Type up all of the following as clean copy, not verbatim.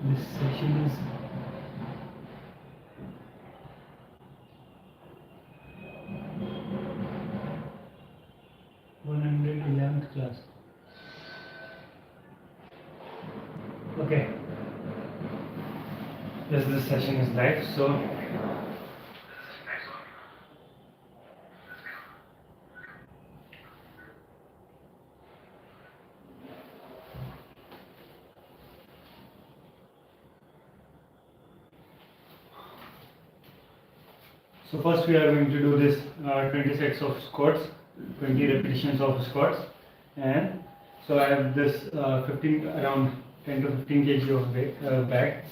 This session is class. Okay. Yes, this session is live. So first we are going to do this 20 sets of squats, 20 repetitions of squats, and so I have this around 10 to 15 kg of weight, bag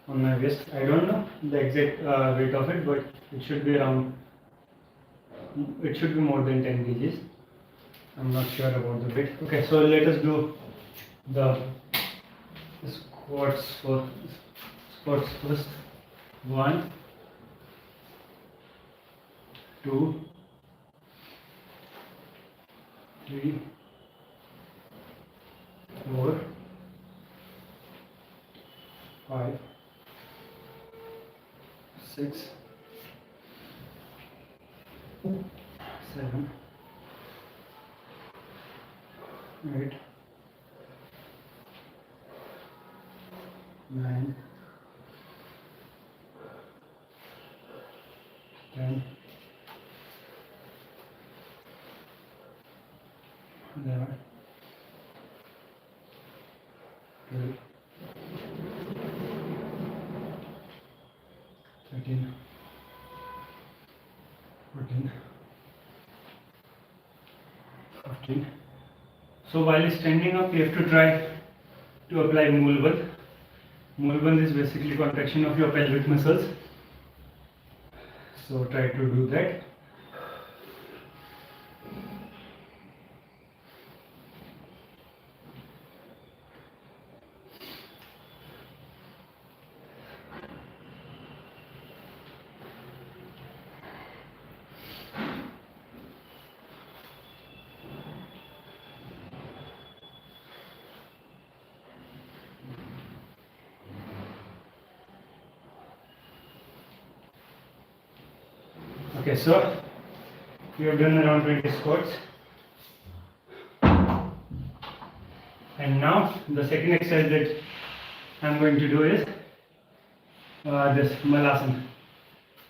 on my waist. I don't know the exact weight of it, but it should be more than 10 kgs. I'm not sure about the weight. Okay, so let us do the squats first. 1, 2, 3, 4, 5, 6, 7, 8, 9, 10, 11, 12, 13, 14, 15. So while standing up, you have to try to apply Moolbandh. Moolbandh is basically contraction of your pelvic muscles. So try to do that. Okay, so we have done around 20 squats, and now the second exercise that I'm going to do is this Malasana.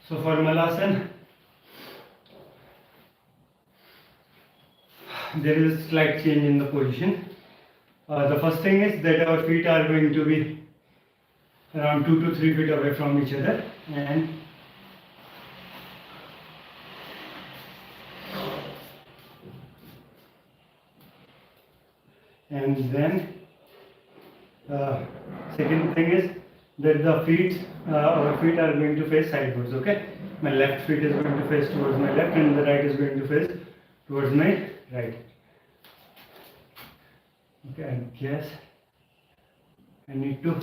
So for Malasana, there is a slight change in the position. The first thing is that our feet are going to be around 2 to 3 feet away from each other, and then second thing is that our feet are going to face sideways. Okay, my left feet is going to face towards my left, and the right is going to face towards my right. Okay, I guess I need to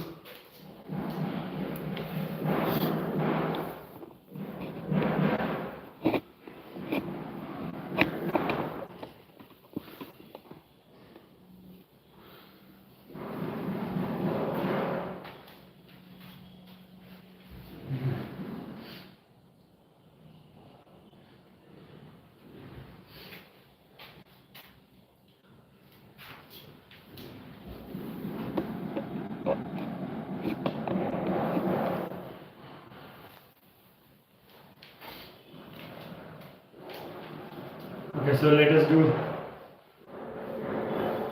Okay, so let us do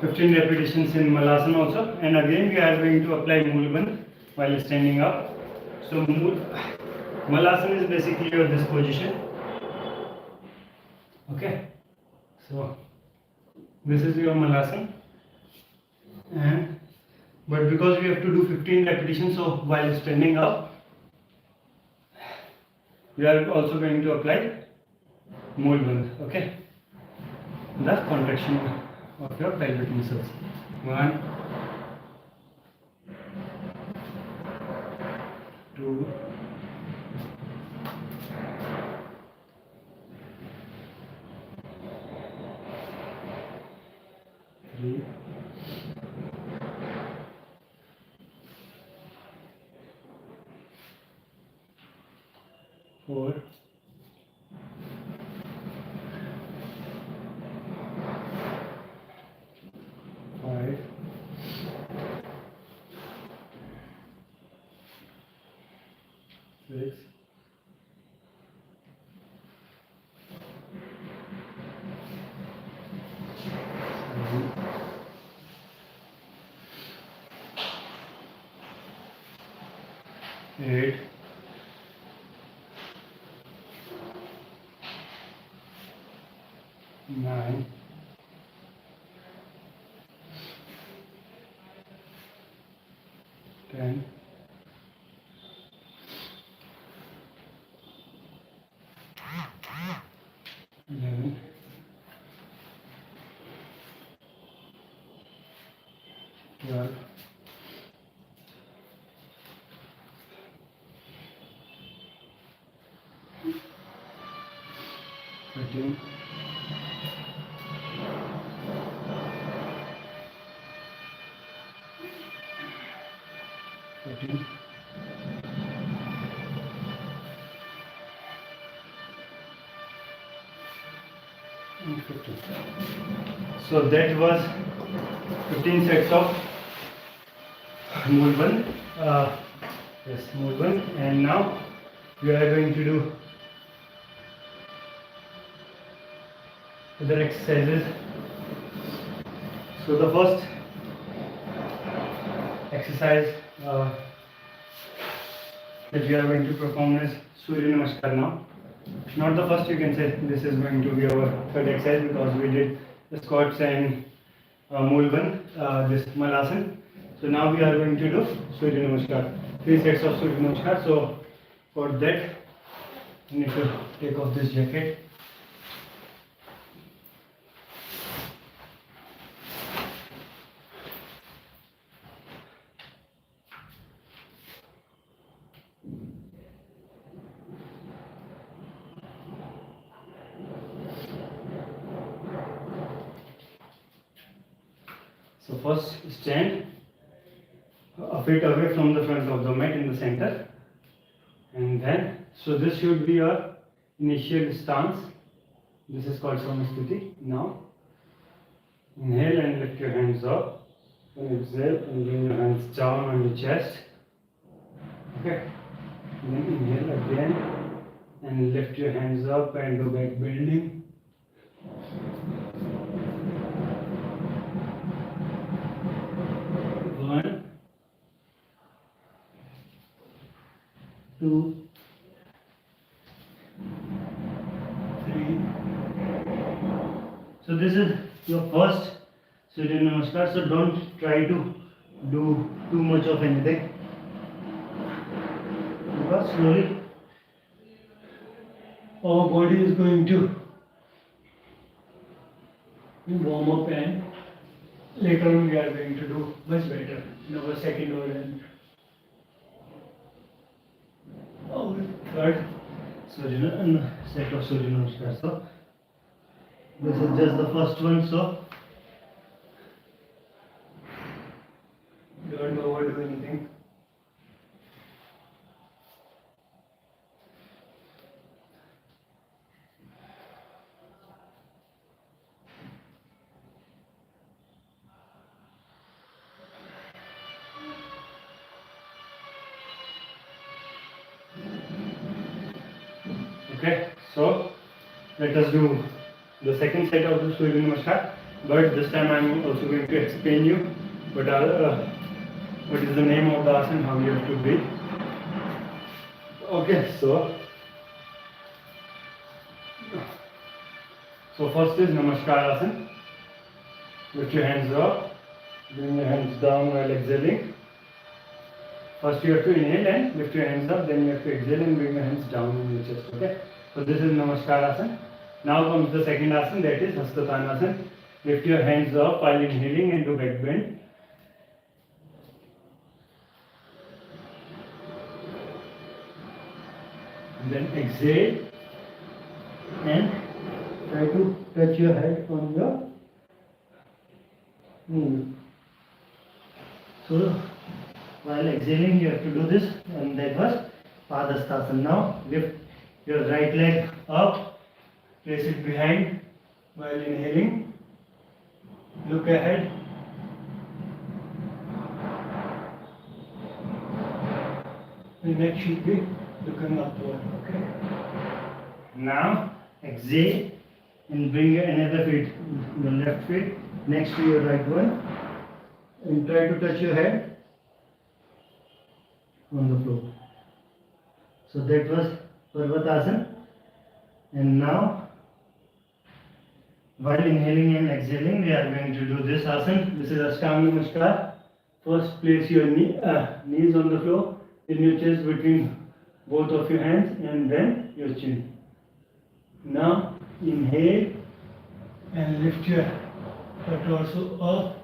15 repetitions in Malasana also, and again we are going to apply Moolbandh while standing up. So Malasana is basically this position. Okay, so this is your Malasana, but because we have to do 15 repetitions, so while standing up, we are also going to apply Moolbandh. Okay, the contraction of your pelvic muscles. 1, 2, 3, 4, 5, 6, 7, 8, 9, 10, 11, 12, 13, 14, and 15. So that was 15 sets of Moolban. Yes, Moolban. And now we are going to do other exercises. So the first exercise that we are going to perform is Surya Namaskar now. Not the first, you can say this is going to be our third exercise because we did the squats and Moolban, this Malasan. So now we are going to do Surya Namaskar, 3 sets of Surya Namaskar. So for that, I need to take off this jacket. So first stand a feet away from the front of the mat in the center, and then so this should be your initial stance. This is called Samasthiti. Now inhale and lift your hands up, and exhale and bring your hands down on your chest. Okay. Then inhale again and lift your hands up and do back bending. One, 2, 3. So this is your first Surya Namaskar. So don't try to do too much of anything, because slowly our body is going to warm up, and later on we are going to do much better in our second or our third set of Surya Namaskar. So this is just the first one, so don't overdo anything. Okay, so let us do the second set of the Surya Namaskar, but this time I am also going to explain you what is the name of the asana, how you have to breathe. Okay, so first is Namaskar asana. Lift your hands up, bring your hands down while exhaling. First you have to inhale and lift your hands up, then you have to exhale and bring your hands down on your chest. Okay, so this is Namaskar asana. Now comes the second asana, that is Hastatanasana. Lift your hands up while inhaling and do back bend. And then exhale and try to touch your head on your knee. So while exhaling you have to do this, and that was Padasthasana. Now lift your right leg up, place it behind while inhaling. Look ahead. The neck should be looking upward. Okay. Now exhale and bring another feet, your left feet next to your right one, and try to touch your head on the floor. So that was Parvatasana. And now, while inhaling and exhaling, we are going to do this asana. This is Ashtanga Namaskar. First, place your knees on the floor, in your chest between both of your hands, and then your chin. Now, inhale and lift your torso up.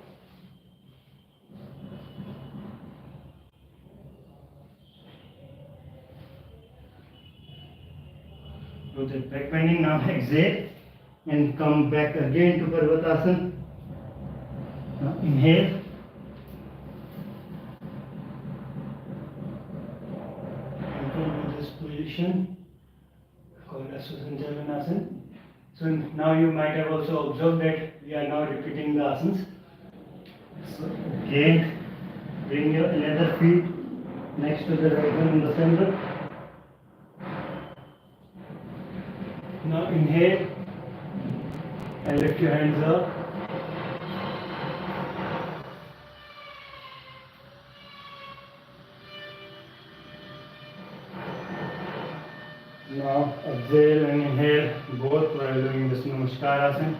Do the back bending. Now exhale and come back again to Parvatasana. Now inhale. And come to this position called Asana. So now you might have also observed that we are now repeating the asanas. So again, bring your another feet next to the right one in the center. Now inhale and lift your hands up. Now exhale and inhale both while doing this Namaskar asana.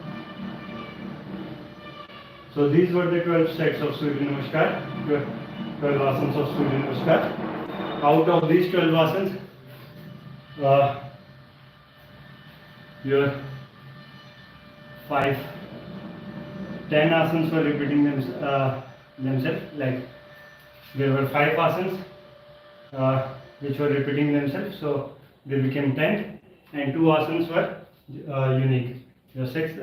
So these were the 12 sets of Surya Namaskar, 12 asanas of Surya Namaskar. Out of these 12 asanas, your 10 asanas were repeating themselves. Like there were 5 asanas which were repeating themselves, so they became 10, and 2 asanas were unique. Your 6th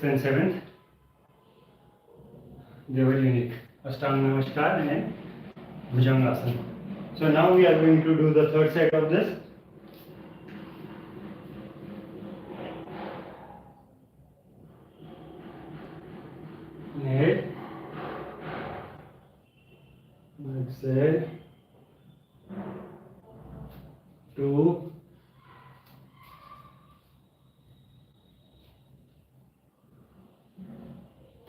and 7th, they were unique. Ashtanga Namaskar and Bhujangasana. So now we are going to do the third set of this. Inhale, exhale, 2,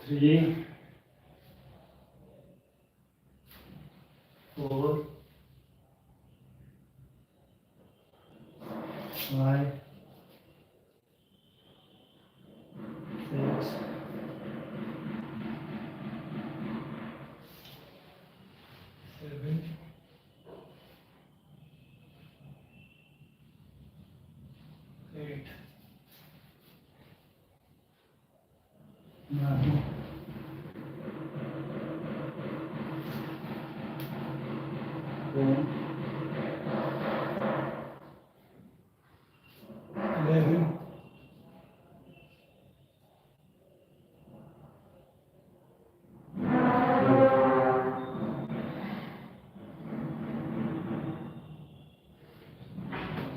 3, 4, 5, 6, 7, 8, 9, 10, 11, 12.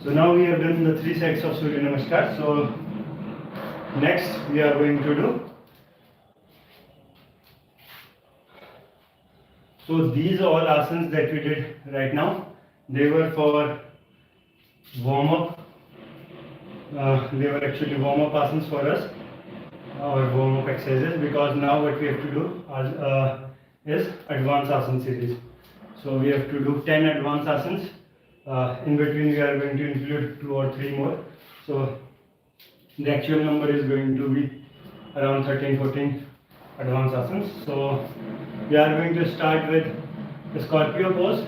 So now we have done the 3 sets of Surya Namaskar. So next we are going to do. So these all asanas that we did right now, they were for warm up. They were actually warm up asanas for us, or warm up exercises, because now what we have to do is advanced asana series. So we have to do 10 advanced asanas. In between we are going to include 2 or 3 more. So the actual number is going to be around 13-14 advanced asanas. So we are going to start with the Scorpio pose.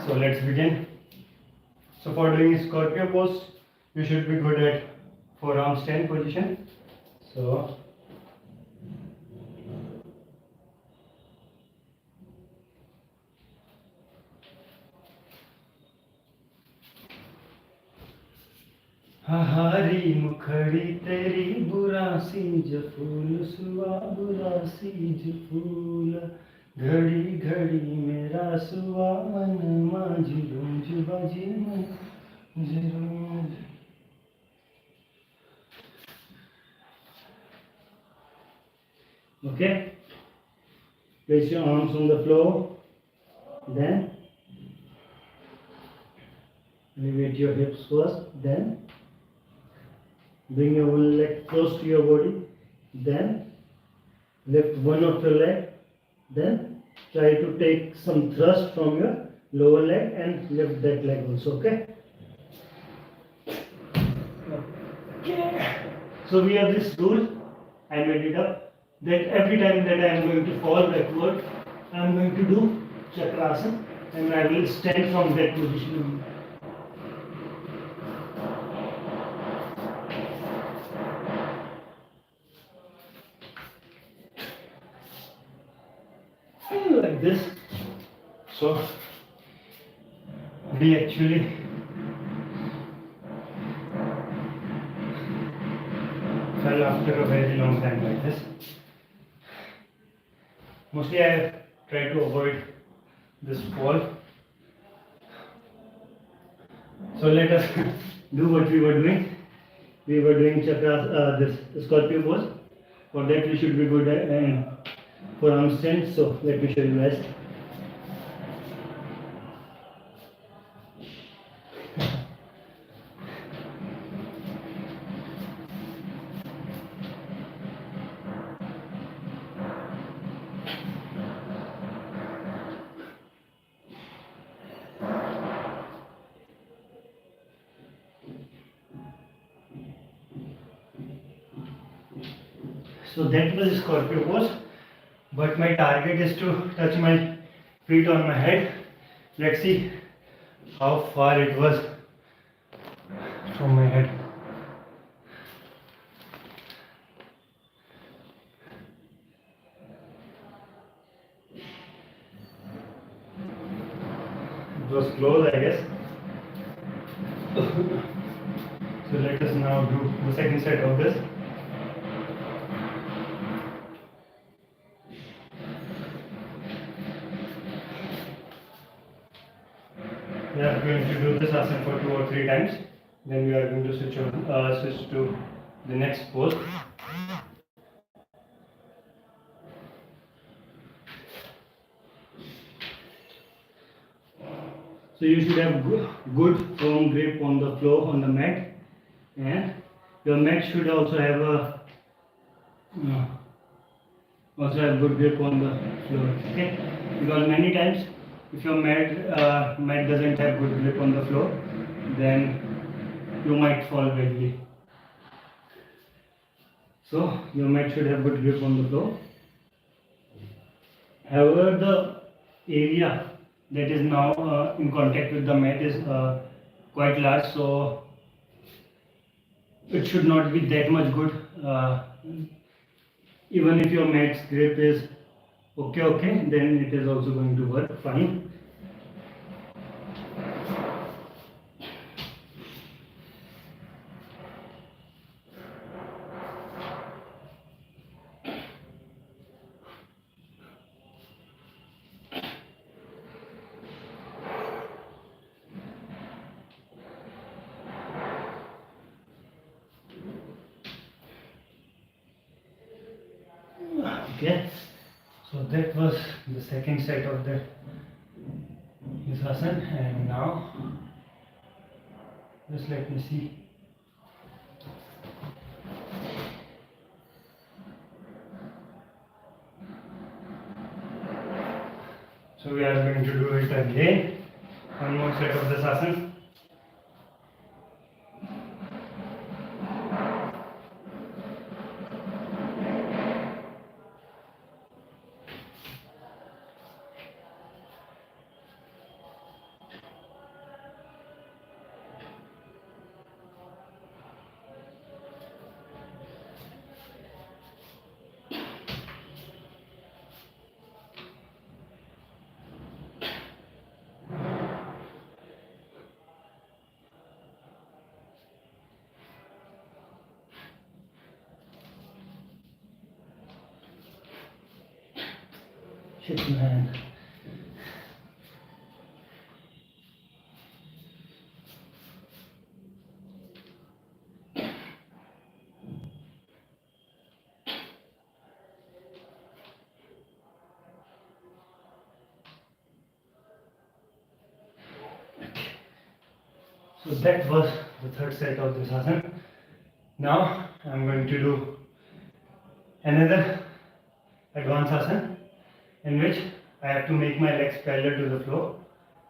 So let's begin. So for doing Scorpio pose, you should be good at forearms 10 position. So हरी मुखड़ी तेरी बुरा seize फूल सुवा बुरा seize फूल घड़ी घड़ी मेरा सुवान माझी रोज बाजी रोज. Okay, place your arms on the floor, then elevate your hips first, then bring your one leg close to your body, then lift one of your leg, then try to take some thrust from your lower leg and lift that leg also. Okay, so we have this rule, I made it up, that every time that I am going to fall backward, I am going to do chakrasana and I will stand from that position. Like this. So we actually fell after a very long time like this. Mostly I try to avoid this fall. So let us do what we were doing. We were doing chakras, this scorpio pose. For that we should be good and forearm stand. So let me show you guys. So that was scorpio pose, but my target is to touch my feet on my head. Let's see how far it was from my head. It was close, I guess. So let us now do the second set of this. We are going to do this asana for 2 or 3 times. Then we are going to switch to the next pose. So you should have good firm grip on the floor, on the mat, and your mat should also have good grip on the floor. Okay, because many times if your mat doesn't have good grip on the floor, then you might fall badly. So your mat should have good grip on the floor. However, the area that is now in contact with the mat is quite large, so it should not be that much good. Even if your mat's grip is okay, then it is also going to work fine. Okay, so that was the second set of the asana, and now just let me see. So we are going to do it again. One more set of this asana. hit my hand. So that was the third set of this asana. Now I am going to do another advanced asana in which I have to make my legs parallel to the floor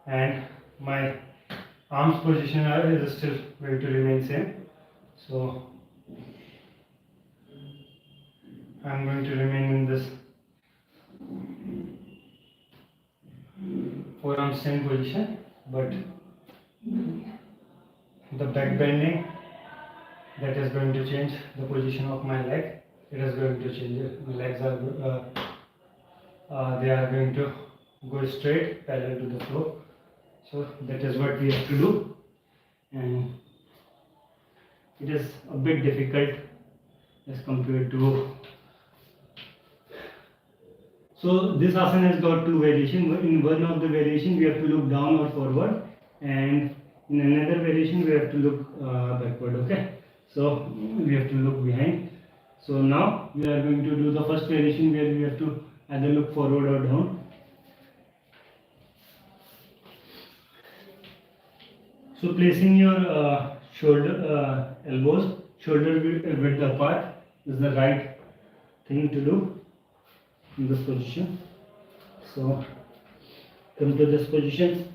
and my arms position is still going to remain same. So I am going to remain in this forearm same position, but the back bending, that is going to change the position of my leg. It is going to change it. My legs are they are going to go straight parallel to the floor. So that is what we have to do, and it is a bit difficult as compared to. So this asana has got two variations. In one of the variation we have to look down or forward, and in another variation we have to look backward. Okay, so we have to look behind. So now we are going to do the first variation where we have to either look forward or down. So placing your elbows shoulder width apart is the right thing to do in this position. So come to this position.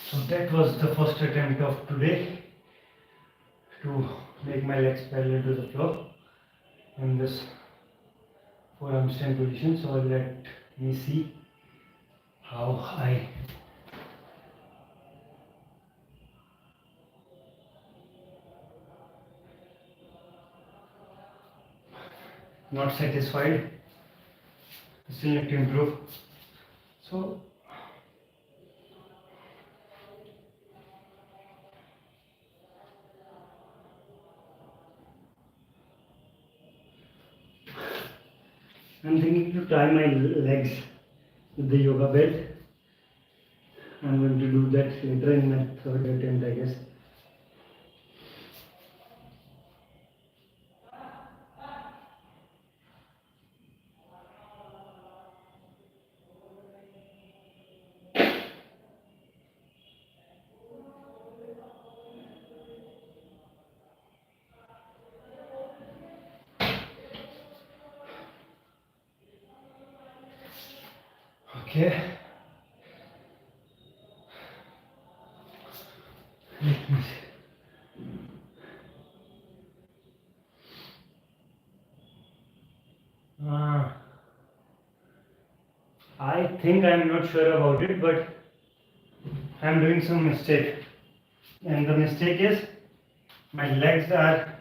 So that was the first attempt of today to make my legs parallel to the floor in this forearm stand position. So let me see how I not satisfied, still need to improve. So I'm thinking to tie my legs with the yoga belt. I'm going to do that later in my third attempt, I guess. Okay. Let me see. I think I'm not sure about it, but I'm doing some mistake. And the mistake is my legs are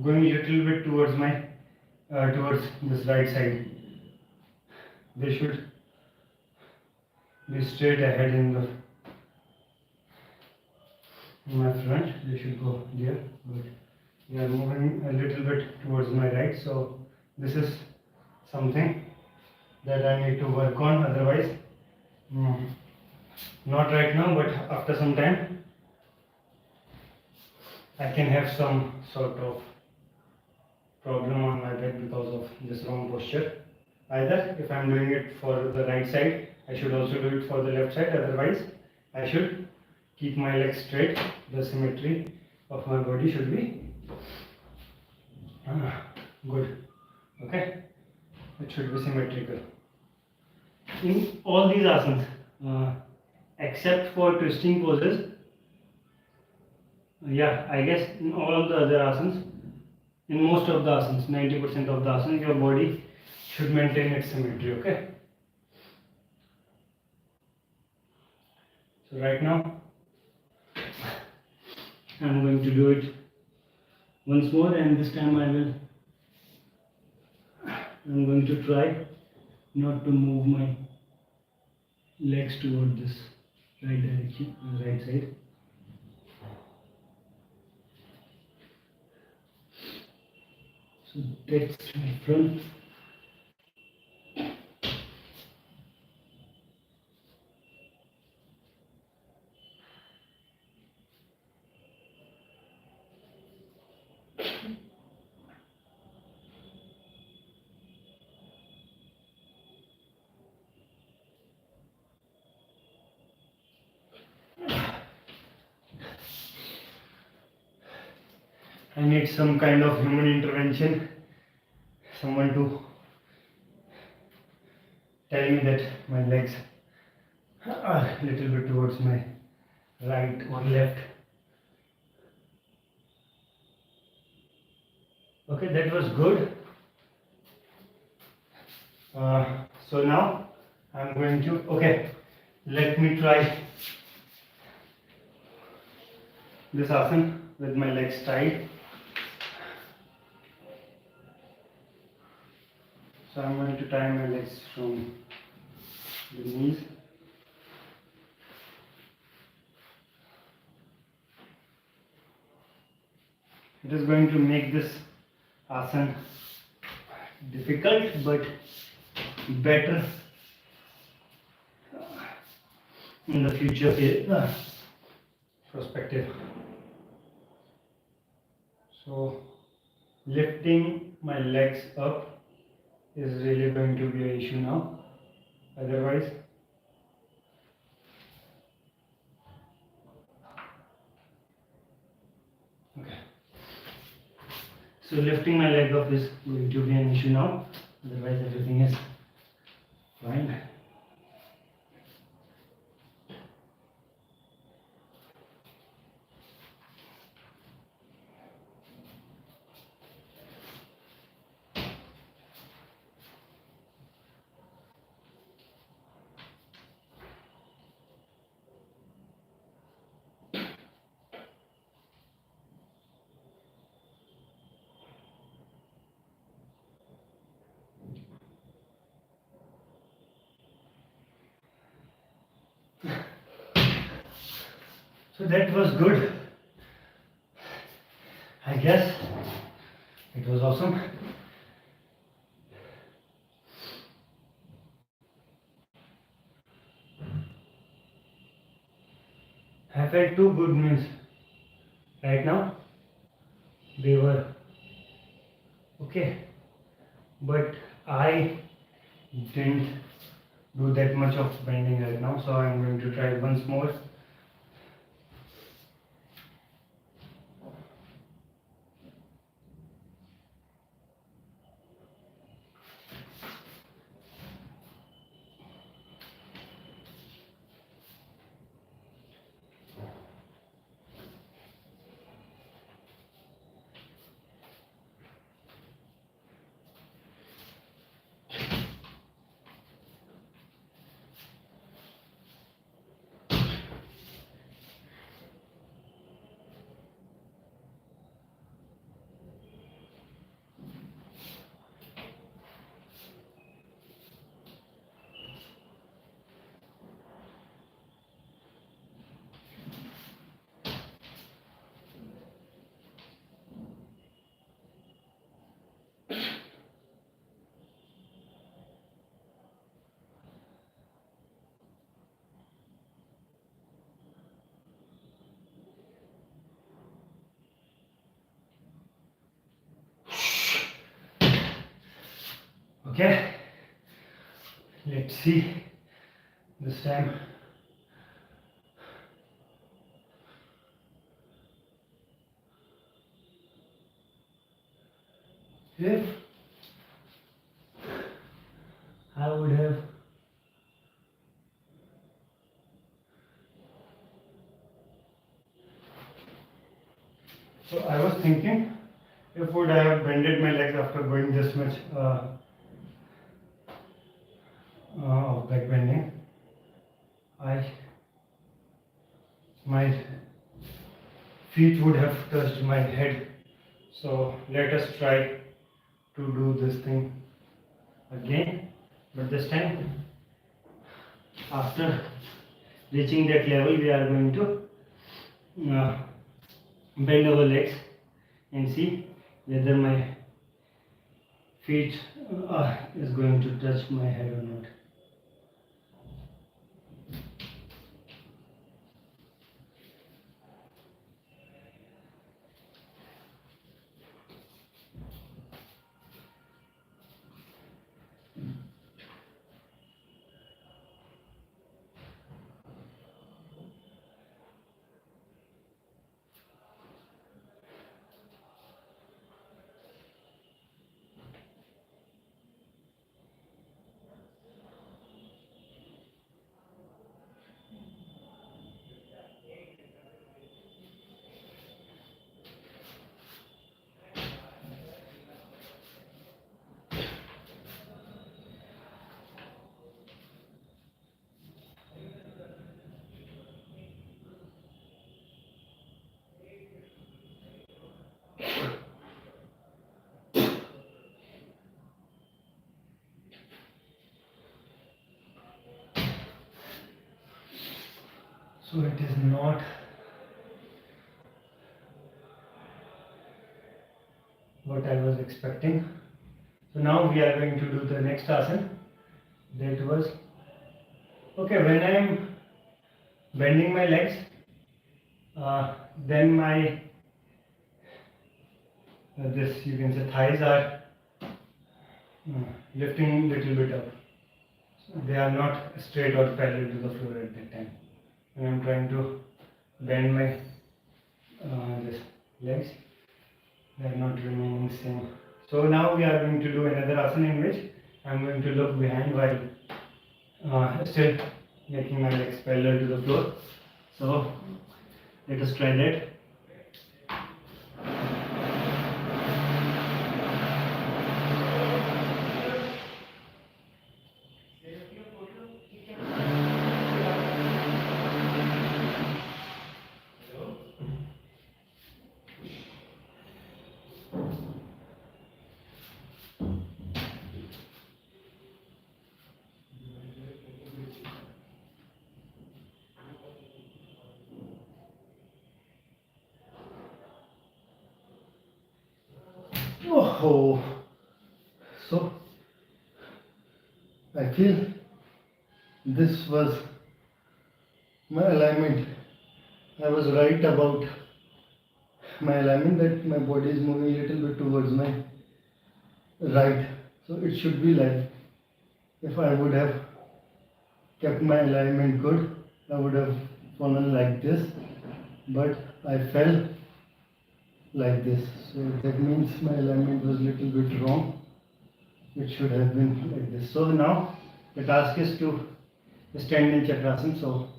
going a little bit towards my towards this right side. They should be straight ahead in my front. They should go there, but they are moving a little bit towards my right. So this is something that I need to work on. Otherwise, not right now, but after some time, I can have some sort of problem on my back because of this wrong posture. Either if I am doing it for the right side, I should also do it for the left side. Otherwise, I should keep my legs straight. The symmetry of my body should be good. Okay, it should be symmetrical. In all these asanas, except for twisting poses, I guess in all the other asanas, in most of the asanas, 90% of the asanas, your body should maintain its symmetry. Okay. So right now, I'm going to do it once more, and this time I'm going to try not to move my legs toward this right direction, right side. So that's my front. I need some kind of human intervention, someone to tell me that my legs are a little bit towards my right or left. Okay, that was good. So now I'm going to, okay, let me try this asana with my legs tied. So I'm going to tie my legs from the knees. It is going to make this asana difficult but better in the future perspective. So lifting my legs up is really going to be an issue now. Otherwise, okay. So lifting my leg up is going to be an issue now. Otherwise, everything is fine. So that was good. I guess it was awesome. I felt two good meals right now. They were okay, but I didn't do that much of bending right now, so I'm going to try once more. Okay, let's see this time. If I would have so I was thinking, if would I have bended my legs after going this much of back bending, my feet would have touched my head So let us try to do this thing again, but this time after reaching that level we are going to bend our legs and see whether my feet is going to touch my head or not. So it is not what I was expecting. So now we are going to do the next asana. That was okay. When I am bending my legs, then my this you can say thighs are lifting little bit up. So they are not straight or parallel to the floor at that time. When I am trying to bend my this legs, they are not remaining same. So now we are going to do another asana in which I am going to look behind while still making my legs parallel to the floor. So let us try that. Oh, so I feel this was my alignment. I was right about my alignment, that my body is moving a little bit towards my right. So it should be like, if I would have kept my alignment good, I would have fallen like this, but I fell like this. So that means my alignment was a little bit wrong. It should have been like this. So now the task is to stand in Chakrasana. So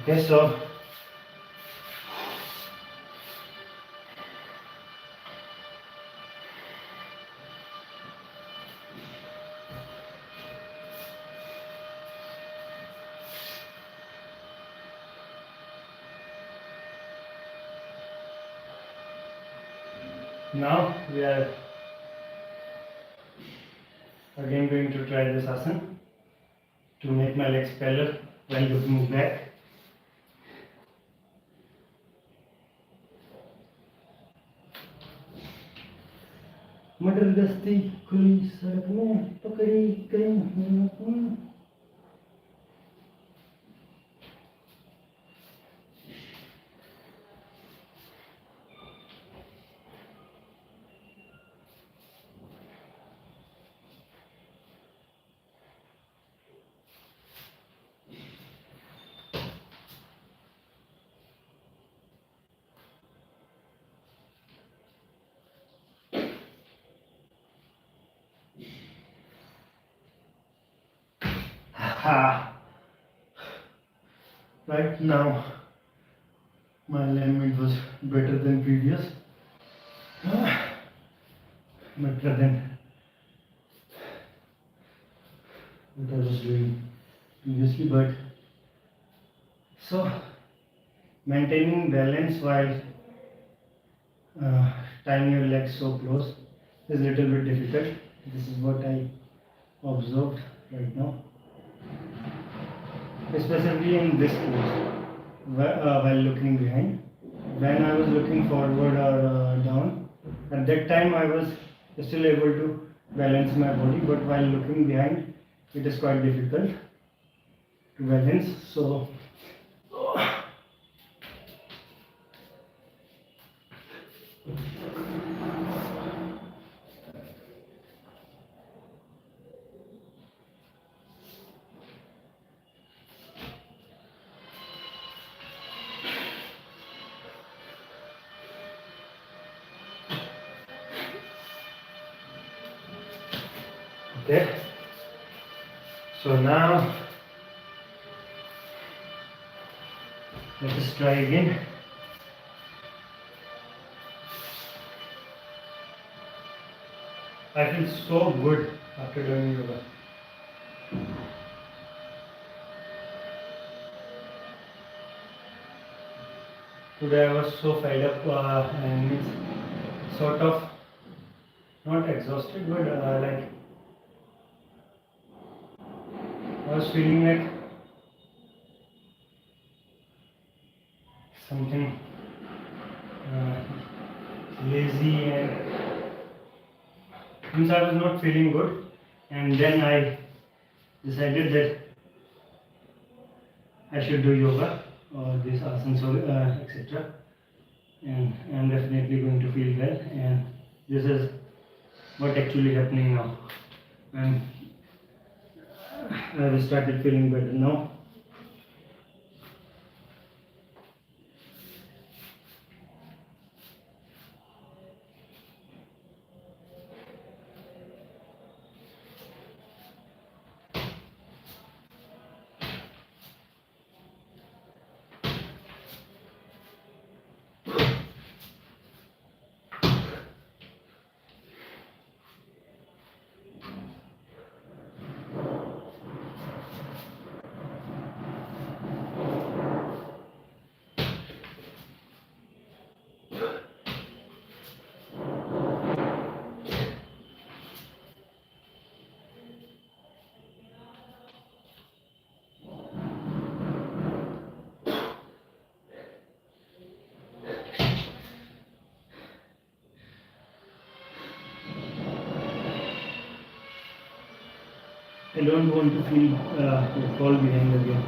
okay, so now we are again going to try this asana to make my legs parallel while looking back. मटर गश्ती खुली सड़क में पकड़ी गई। Right now, my alignment was better than previous. Better than what I was doing previously, but so maintaining balance while tying your legs so close is a little bit difficult. This is what I observed right now, especially in this pose while looking behind. When I was looking forward or down, at that time I was still able to balance my body, but while looking behind, it is quite difficult to balance. So okay, so now let us try again. I feel so good after doing yoga. Today I was so fed up and it's sort of not exhausted, but like I was feeling like something lazy, and means I was not feeling good, and then I decided that I should do yoga or this asanas, etc. And I'm definitely going to feel well, and this is what actually happening now. And I've started feeling better now. I don't want to feel fall behind again.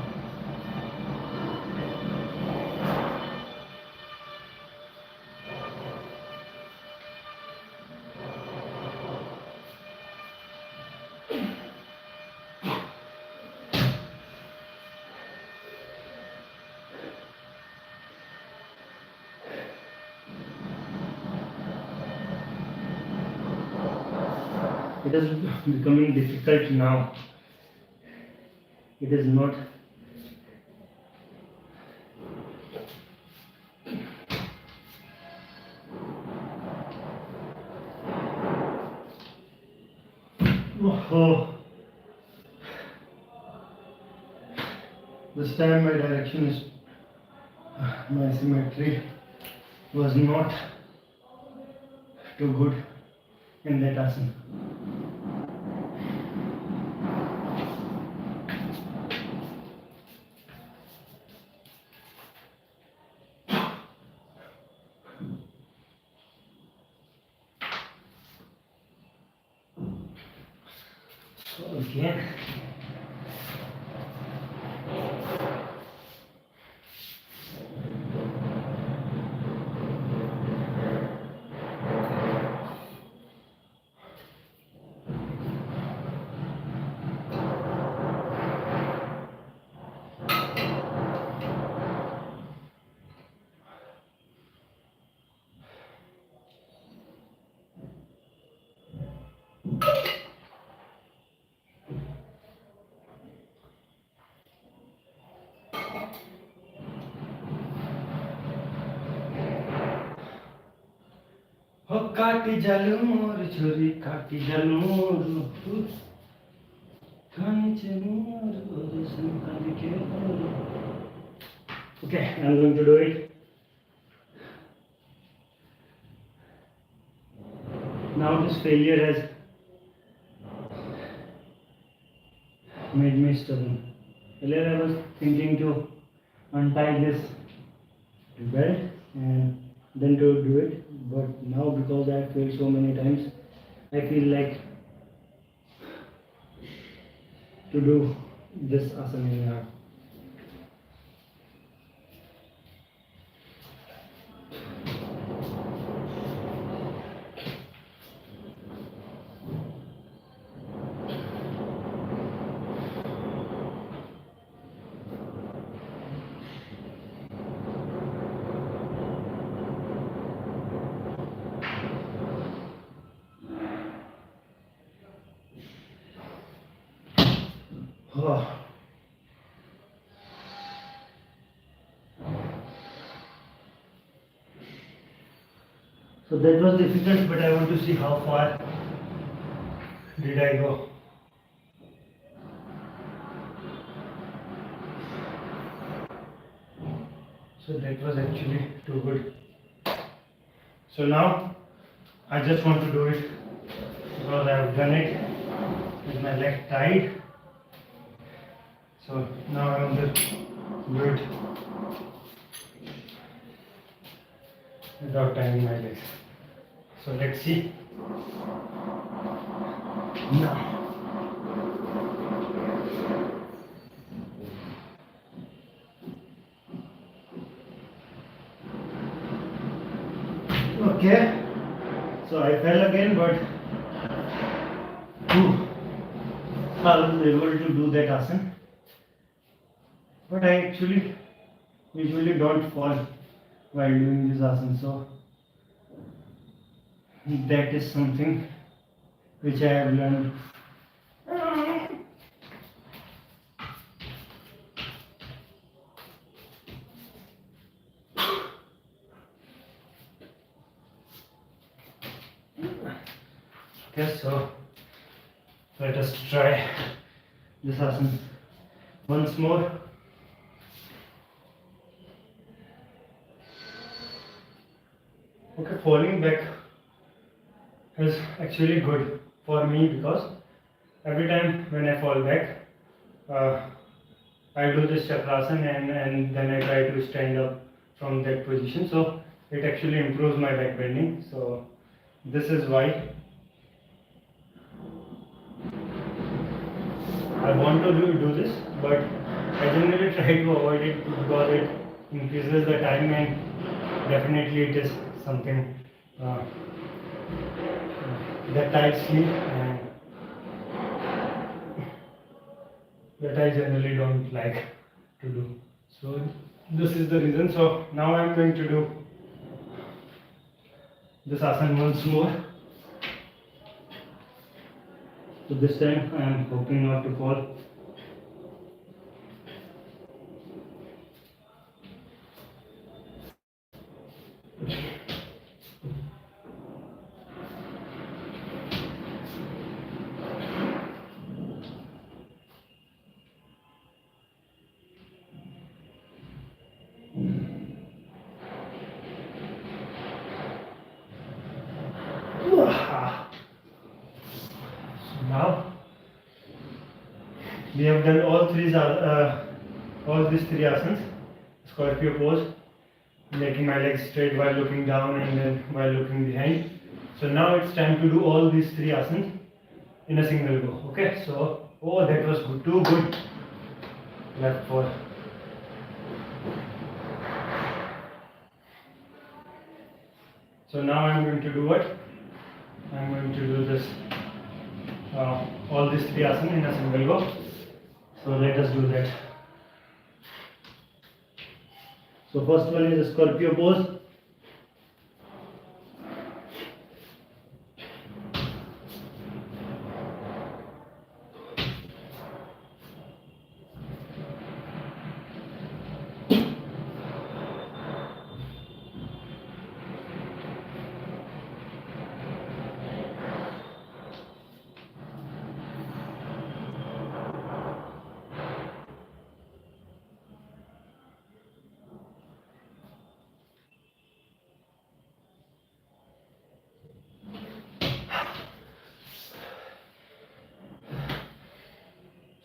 It is becoming difficult now. It is not. Oh. This time my direction is, my symmetry was not too good in that asana. So again, Oh, kati jalur chori kati jalur okay, I'm going to do it. Now this failure has made me stubborn. Earlier I was thinking to untie this belt and then to do it, but now because I have failed so many times, I feel like to do this asana now. Oh. So that was difficult, but I want to see how far did I go. So that was actually too good. So now I just want to do it because I have done it with my leg tied. So now I want to do it without tying my legs. So let's see. Now. Okay. So I fell again, but I was able to do that asana. But I actually usually don't fall while doing this asana, so that is something which I have learned. Okay, so let us try this asana once more. Okay, falling back is actually good for me because every time when I fall back, I do this chakrasana and then I try to stand up from that position. So it actually improves my back bending. So this is why I want to do this, but I generally try to avoid it because it increases the time and definitely it is something that tides me and that I generally don't like to do. So this is the reason. So now I am going to do this asana once more. So this time I am hoping not to fall. Now we have done all these three asanas. Scorpio pose, making my legs straight while looking down and then while looking behind. So now it's time to do all these three asanas in a single go. Okay, so that was good, too good. Left 4. So now I'm going to do what? I'm going to do this all these three asanas in a single go. So let us do that. So first one is a Scorpio pose.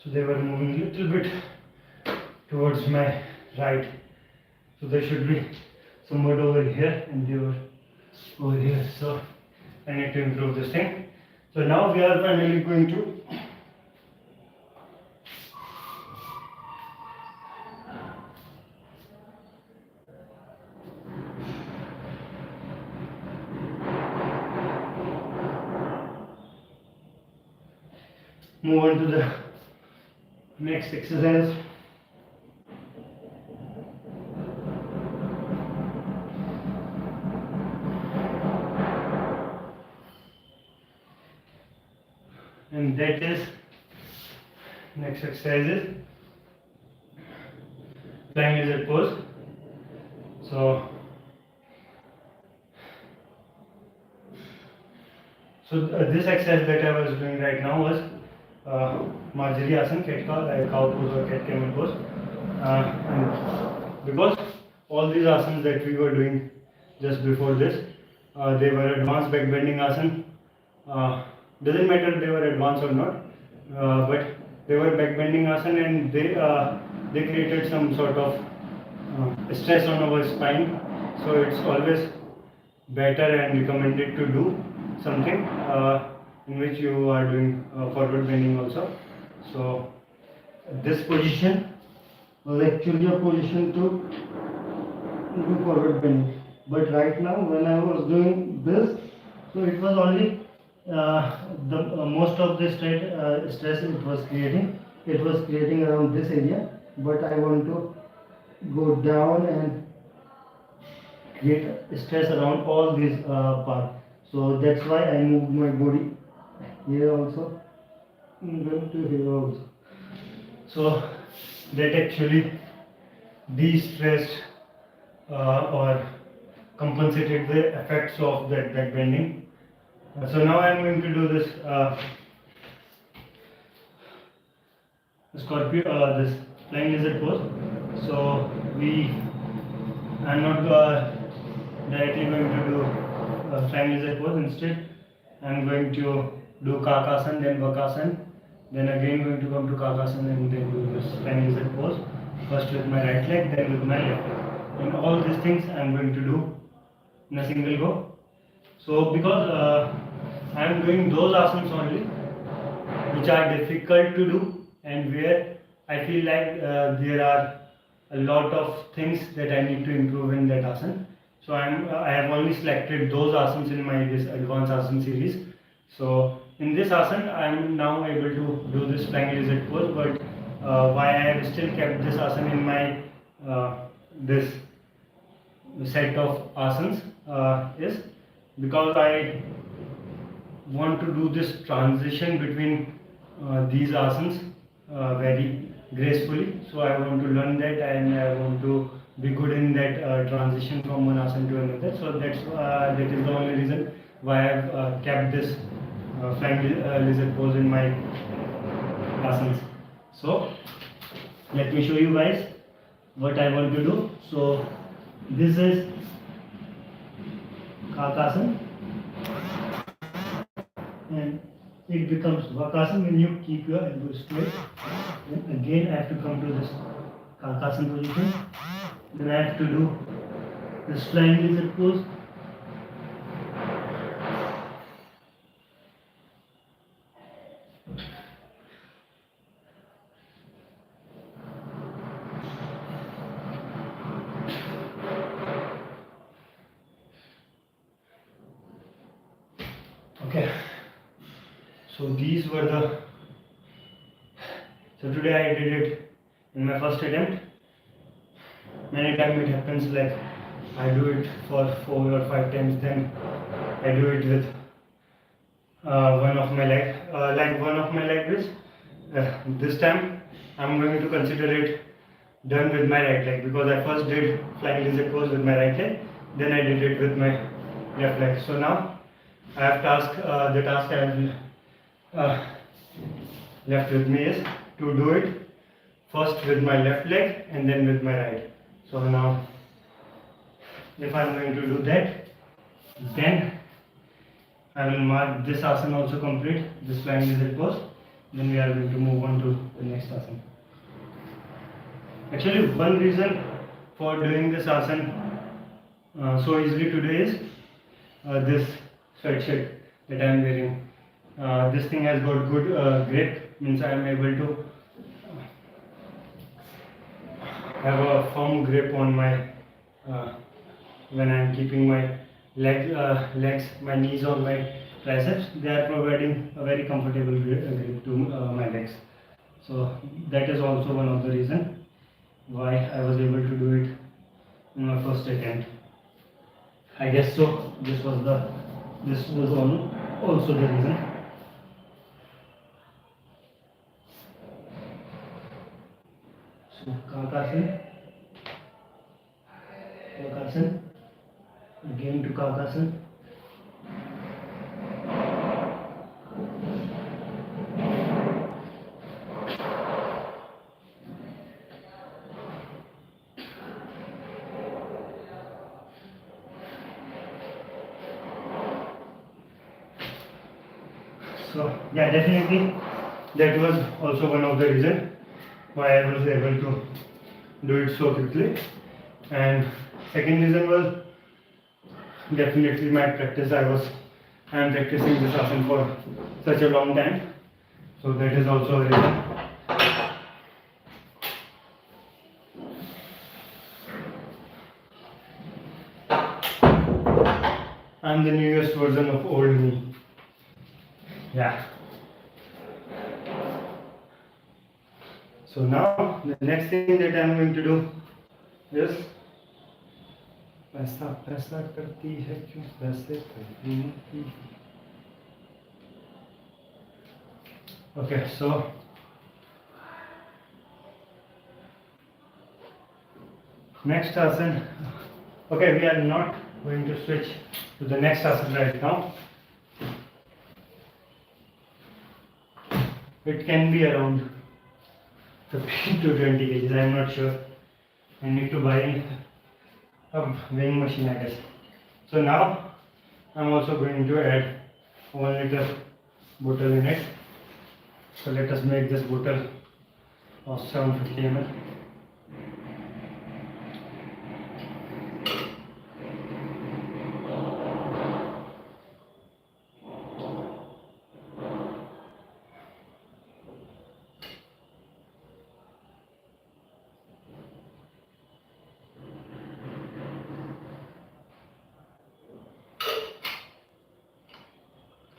So they were moving a little bit towards my right. So they should be somewhat over here and they were over here. So I need to improve this thing. So now we are finally going to move on to the next exercise. And that is next exercise is flying lizard pose. So this exercise that I was doing right now was Marjorie Asana, cat cow pose or cat camel pose. And because all these asanas that we were doing just before this, they were advanced back bending asana. Doesn't matter if they were advanced or not, but they were back bending asana, and they created some sort of stress on our spine. So it's always better and recommended to do something in which you are doing forward bending also. So this position was actually a position to do forward bending, but right now when I was doing this, so it was only most of the stress it was creating around this area, but I want to go down and create stress around all these parts. So that's why I moved my body here also, going to here also. So that actually de-stressed or compensated the effects of that back bending. So now I am going to do this this flying lizard pose. So I am not directly going to do flying lizard pose. Instead, I am going to do kakasana, then bakasana, then again going to come to kakasana and then do this flying lizard pose. First with my right leg, then with my left leg. And all these things I am going to do in a single go. So because I am doing those asanas only which are difficult to do and where I feel like there are a lot of things that I need to improve in that asana. So I have only selected those asanas in my this advanced asana series. So in this asana I am now able to do this flying lizard pose, but why I have still kept this asana in my this set of asanas is because I want to do this transition between these asanas very gracefully. So I want to learn that and I want to be good in that transition from one asana to another. So that is the only reason why I have kept this flying lizard pose in my asanas. So let me show you guys what I want to do. So this is kakasana, and it becomes vakasana when you keep your elbows straight. Then again I have to come to this kakasana position. Then I have to do this flying lizard pose. Okay, so these were the. So today I did it in my first attempt. Many times it happens like I do it for 4 or 5 times, then I do it with one of my leg, like one of my leg is. This time I'm going to consider it done with my right leg, because I first did flying lizard pose with my right leg, then I did it with my left leg. So now I have the task I have left with me is to do it first with my left leg and then with my right. So now if I am going to do that, then I will mark this asana also complete, this flying lizard pose, Then we are going to move on to the next asana. Actually, one reason for doing this asana so easily today is this sweatshirt that I am wearing. This thing has got good grip, means I am able to have a firm grip on my when I am keeping my legs, my knees on my triceps. They are providing a very comfortable grip to my legs. So that is also one of the reasons why I was able to do it in my first attempt. I guess so. This was also the reason. So Kakasana, Kakasana, again to Kakasana. So yeah, definitely that was also one of the reasons why I was able to do it so quickly. And second reason was definitely my practice. I am practicing this asana for such a long time, so that is also a reason. I am the newest version of old me. Yeah. So now the next thing that I am going to do is पैसा पैसा करती है क्यों पैसे करती नहीं. Okay, so next asana. Okay, we are not going to switch to the next asana right now. It can be around 15 to 20 kgs. I am not sure. I need to buy a weighing machine, I guess. So now I am also going to add 1 liter bottle in it. So let us make this bottle of 750 ml.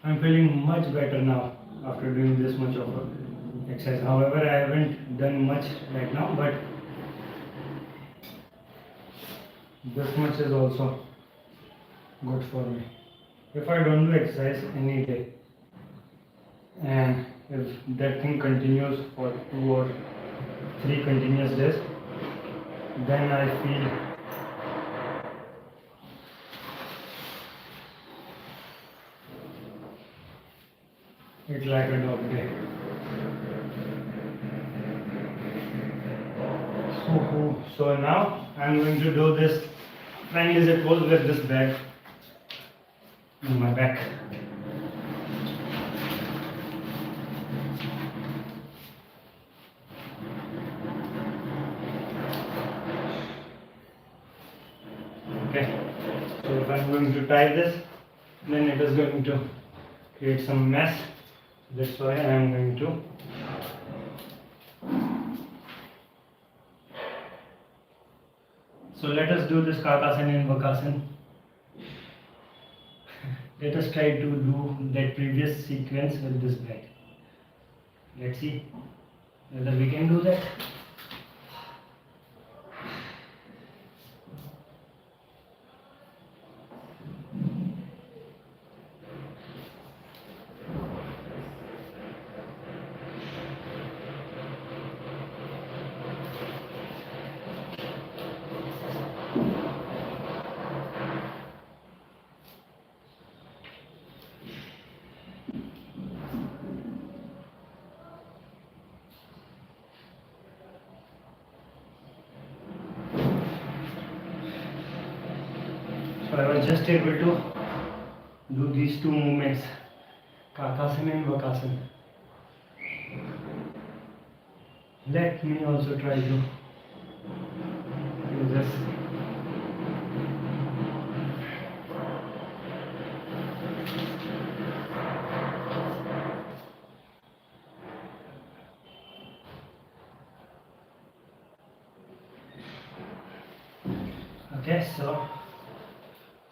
I am feeling much better now after doing this much of exercise. However, I haven't done much right now, but this much is also good for me. If I don't do exercise any day, and if that thing continues for 2 or 3 continuous days, then I feel it like a dog day. So now I am going to do this friendly as it goes with this bag in my back. Okay, so if I am going to tie this, then it is going to create some mess. That's why I am going to so let us do this Kakasana and Vakasana. Let us try to do that previous sequence with this bag. Let's see whether we can do that. So I was just able to do these two movements, Kakasana and Vakasana. Let me also try to do this. Okay, so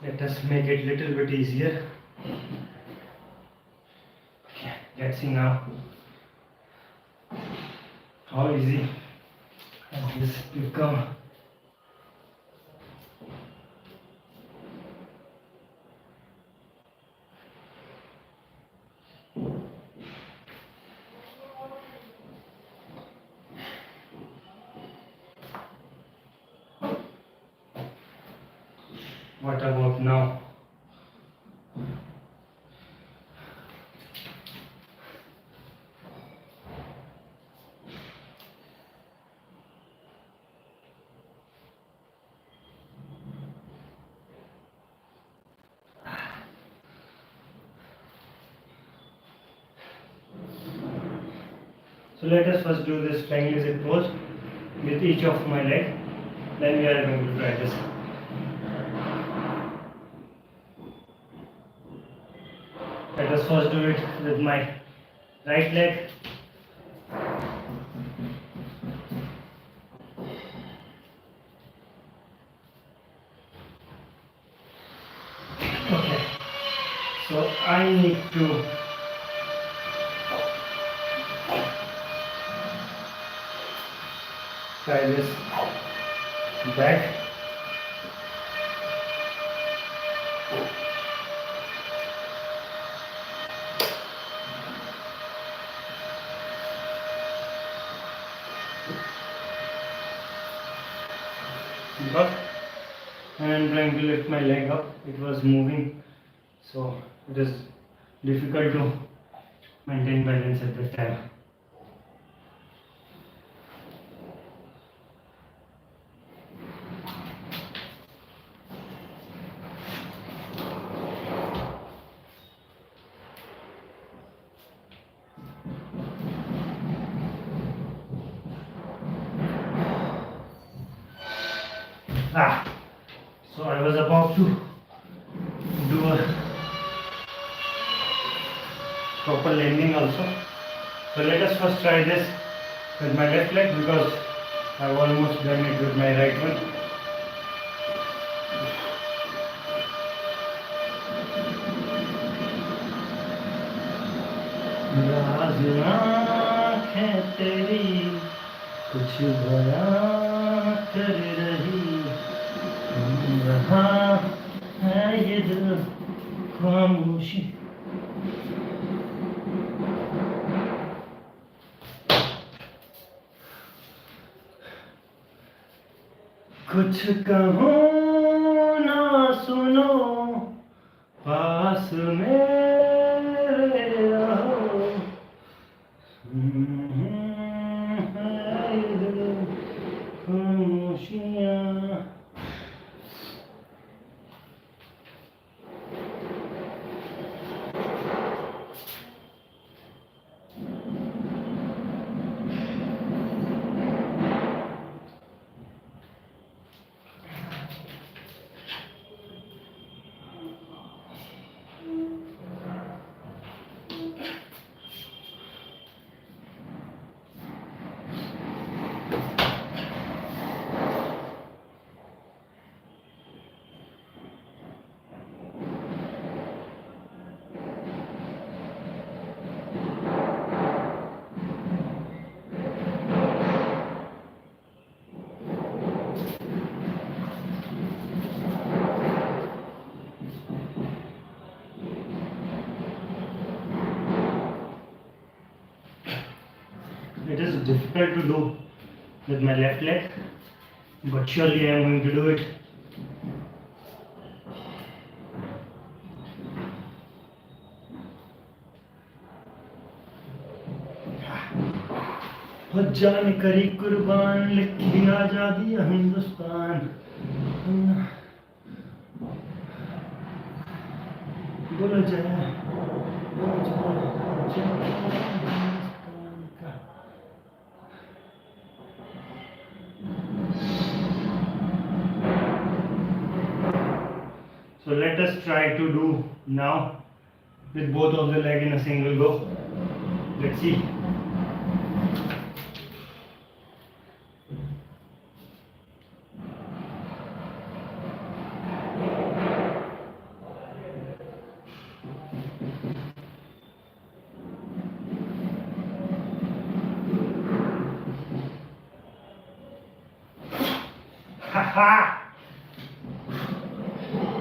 let us make it little bit easier. Okay, let's see now how easy has this become. What about now? So let us first do this triangle zip pose with each of my leg. Then we are going to try this. Let us first do it with my right leg. Okay. So I need to try this back. Up, and I'm trying to lift my leg up. It was moving, so it is difficult to maintain balance at that time. So I was about to do a proper landing also. So let us first try this with my left leg because I've almost done it with my right one. राज़ आँखें तेरी कुछ बयां कर रही रहा है ये दिल खामोशी. कुछ कहो ना सुनो पास मेरे रहो. है ये दिल खामोशियाँ. It is difficult to do with my left leg, but surely I am going to do it. जान करी कुर्बान लिखी आजादी हिंदुस्तान. बोलो जय हिंदुस्तान का. let us try to do now with both of the leg in a single go. Let's see. Haha!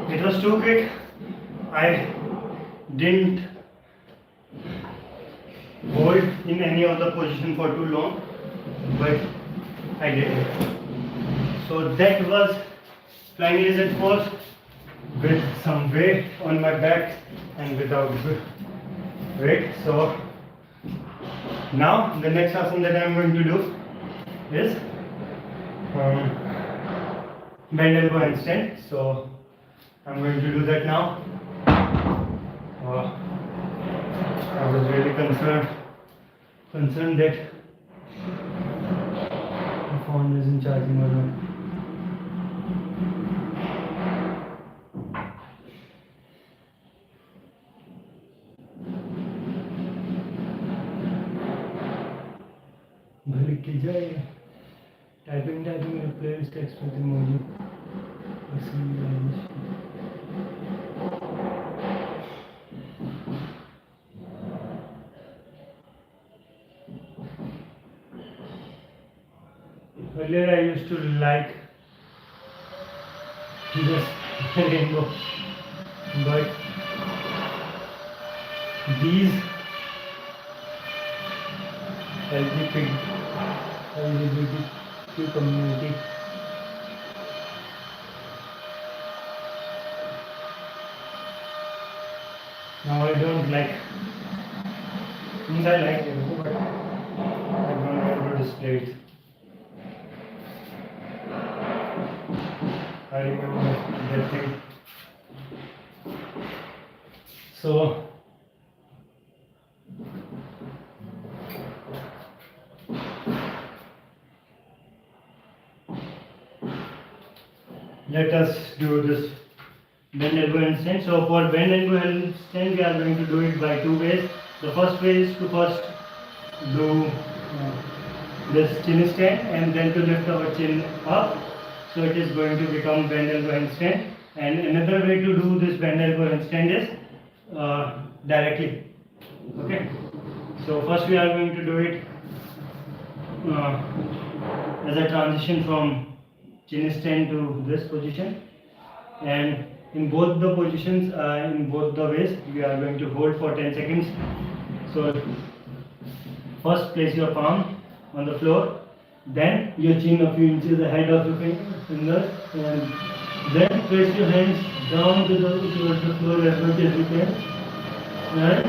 It was too quick. I didn't hold in any of the position for too long, but I did it. So that was flying lizard pose with some weight on my back and without weight. So now the next asana that I am going to do is bend elbow handstand. So I'm going to do that now. I was really concerned that the phone isn't charging or not. भले की जाए typing replace text with emoji Earlier I used to like this rainbow, but these LGBTQ community now I don't like, means I like rainbow, but I don't want to display it. I remember that thing. So let us do this bend elbow handstand. So for bend elbow handstand, we are going to do it by two ways. The first way is to first do this chin stand and then to lift our chin up. So it is going to become bend elbow handstand. And another way to do this bend elbow handstand is directly. Okay. So first we are going to do it as a transition from chin stand to this position. And in both the positions, in both the ways, we are going to hold for 10 seconds. So first place your palm on the floor, then your chin a few inches ahead of your fingers, and then place your hands down towards the floor as much as you can, and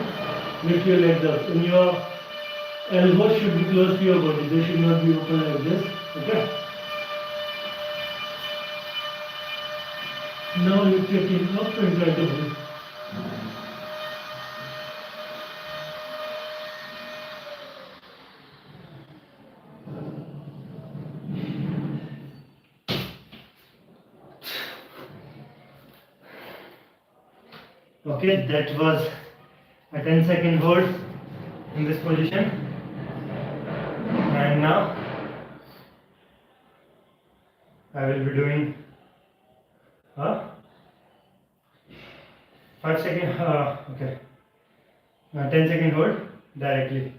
lift your legs up. And your elbows should be close to your body; they should not be open like this. Okay. Now lift your chin up and try to hold. Okay, that was a 10-second hold in this position. And now I will be doing a 5-second, 10-second hold directly.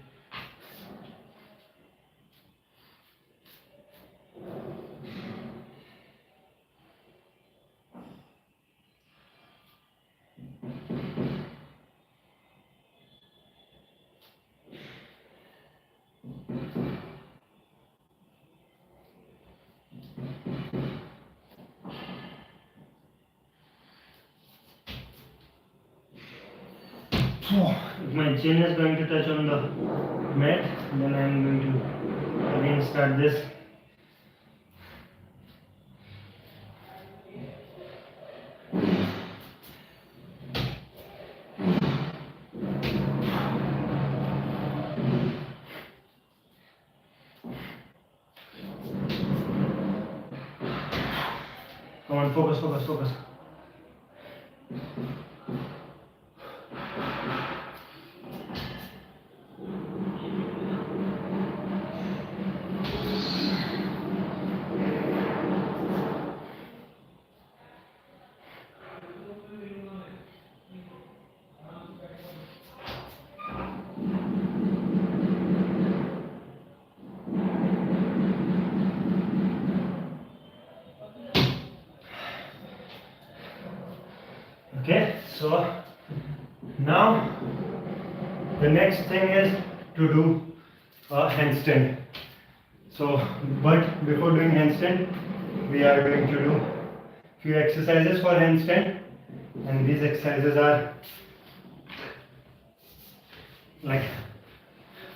If my chin is going to touch on the mat, then I am going to again start this. Come on, focus. So now the next thing is to do a handstand. So, but before doing handstand, we are going to do few exercises for handstand, and these exercises are like,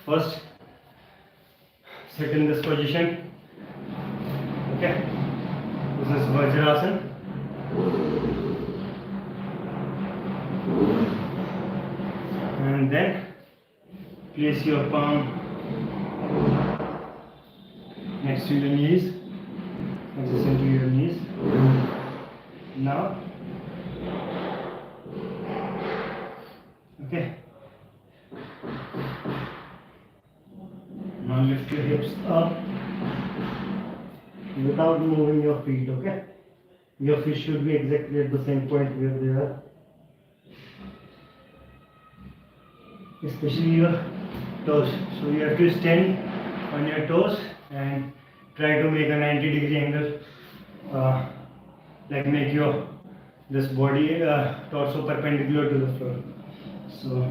first sit in this position. Okay, this is Vajrasana. And then place your palm next to your knees, adjacent to your knees. Now, okay. Now lift your hips up without moving your feet, okay? Your feet should be exactly at the same point where they are. Especially your toes. So you have to stand on your toes and try to make a 90-degree angle, like make your this body torso perpendicular to the floor. So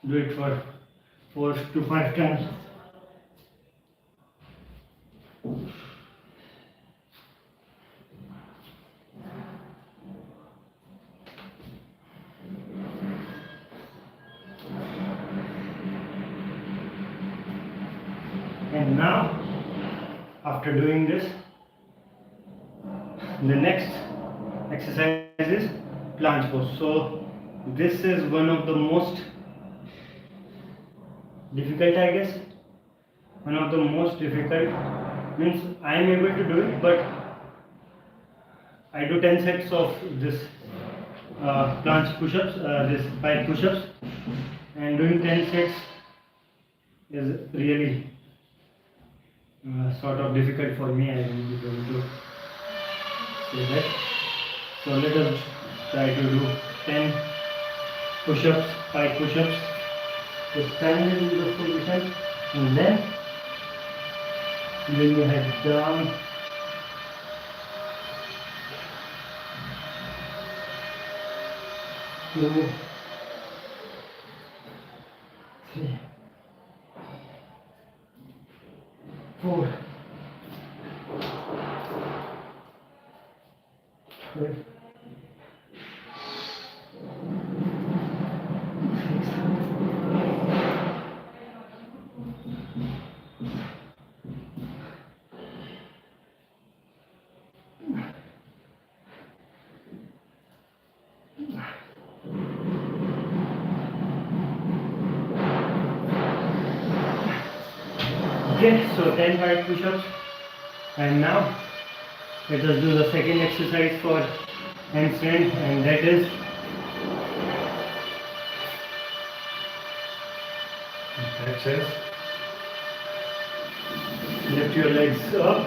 do it for 4 to 5 times. And now, after doing this, the next exercise is planche pose. So this is one of the most difficult, I guess. One of the most difficult, means I am able to do it, but I do 10 sets of this planche push-ups, this 5 push-ups, and doing 10 sets is really sort of difficult for me. I will be going to say that. So let us try to do 10 push-ups, 5 push-ups. Just stand in this position and then bring your head down. 2, 3, 4, 5, 6. Okay, so 10 5 push-ups, and now let us do the second exercise for handstand, and that is lift your legs up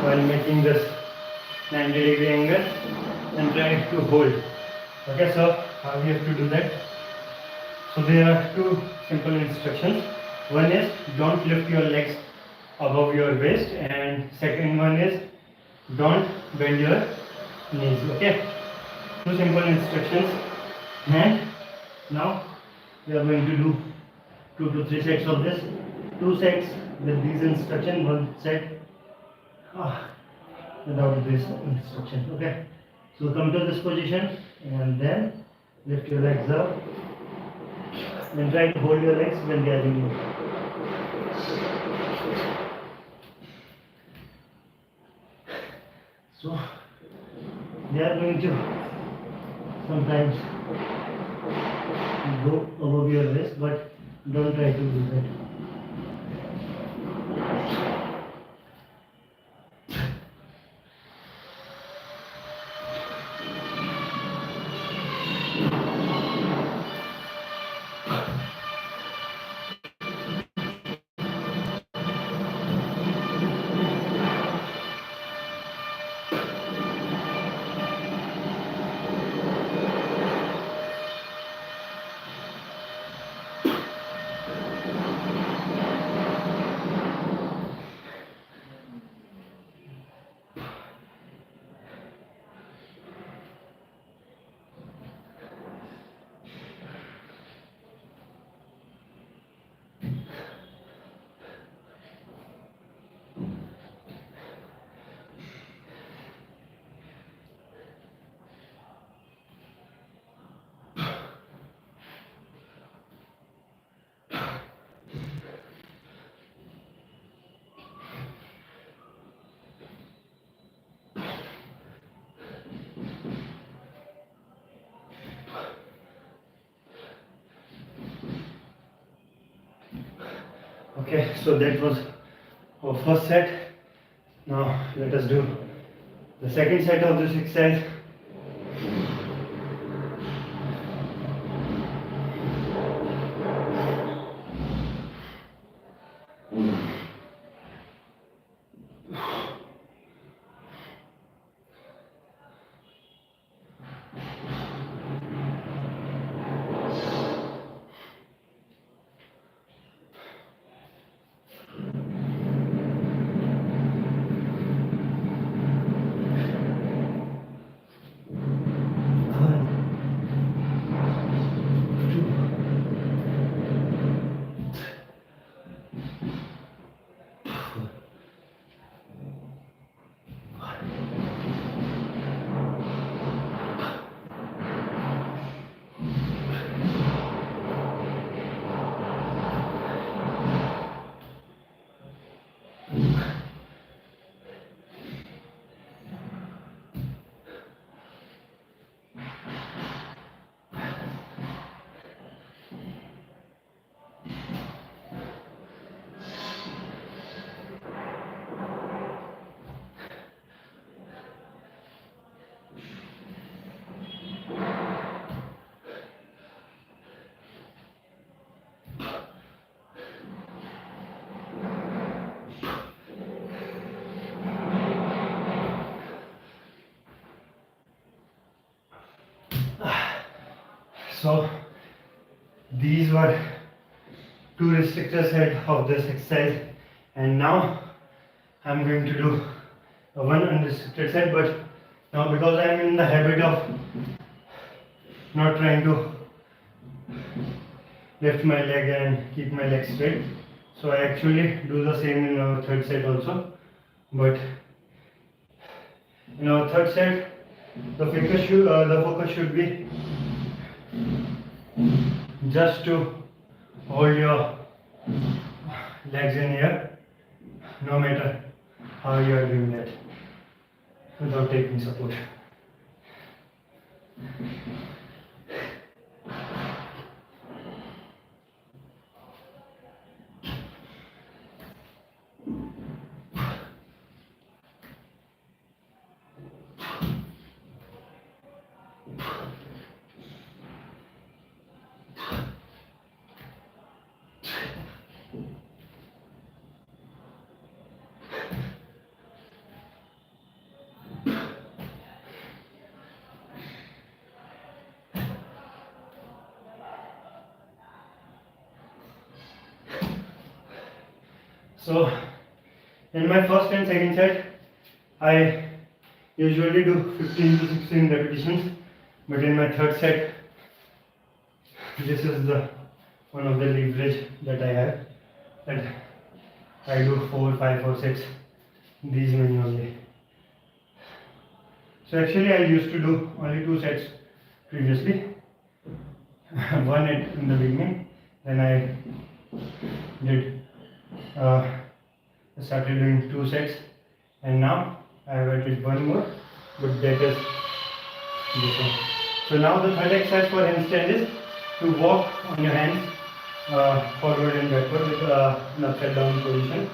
while making this 90-degree angle and try to hold. Okay, so how we have to do that? So there are 2 simple instructions. One is don't lift your legs above your waist, and second one is don't bend your knees. Okay, 2 simple instructions. And now we are going to do 2 to 3 sets of this. 2 sets with these instructions, 1 set without this instruction. Okay, so come to this position and then lift your legs up and try to hold your legs when they are removed. So they are going to sometimes go above your waist, but don't try to do that. Okay, so that was our first set. Now let us do the second set of this exercise. So these were two restricted sets of this exercise, and now I'm going to do a one unrestricted set. But now, because I'm in the habit of not trying to lift my leg and keep my leg straight, so I actually do the same in our third set also. But in our third set, the focus should be just to hold your legs in here, no matter how you are doing that, without taking support. So in my first and second set, I usually do 15 to 16 repetitions, but in my third set, this is the one of the leverage that I have, and I do 4, 5 or 6, these many only. So actually I used to do only 2 sets previously, one in the beginning, then I started doing 2 sets, and now I have added one more, but that is this one. So now the third exercise for handstand is to walk on your hands forward and backward with an upside down position.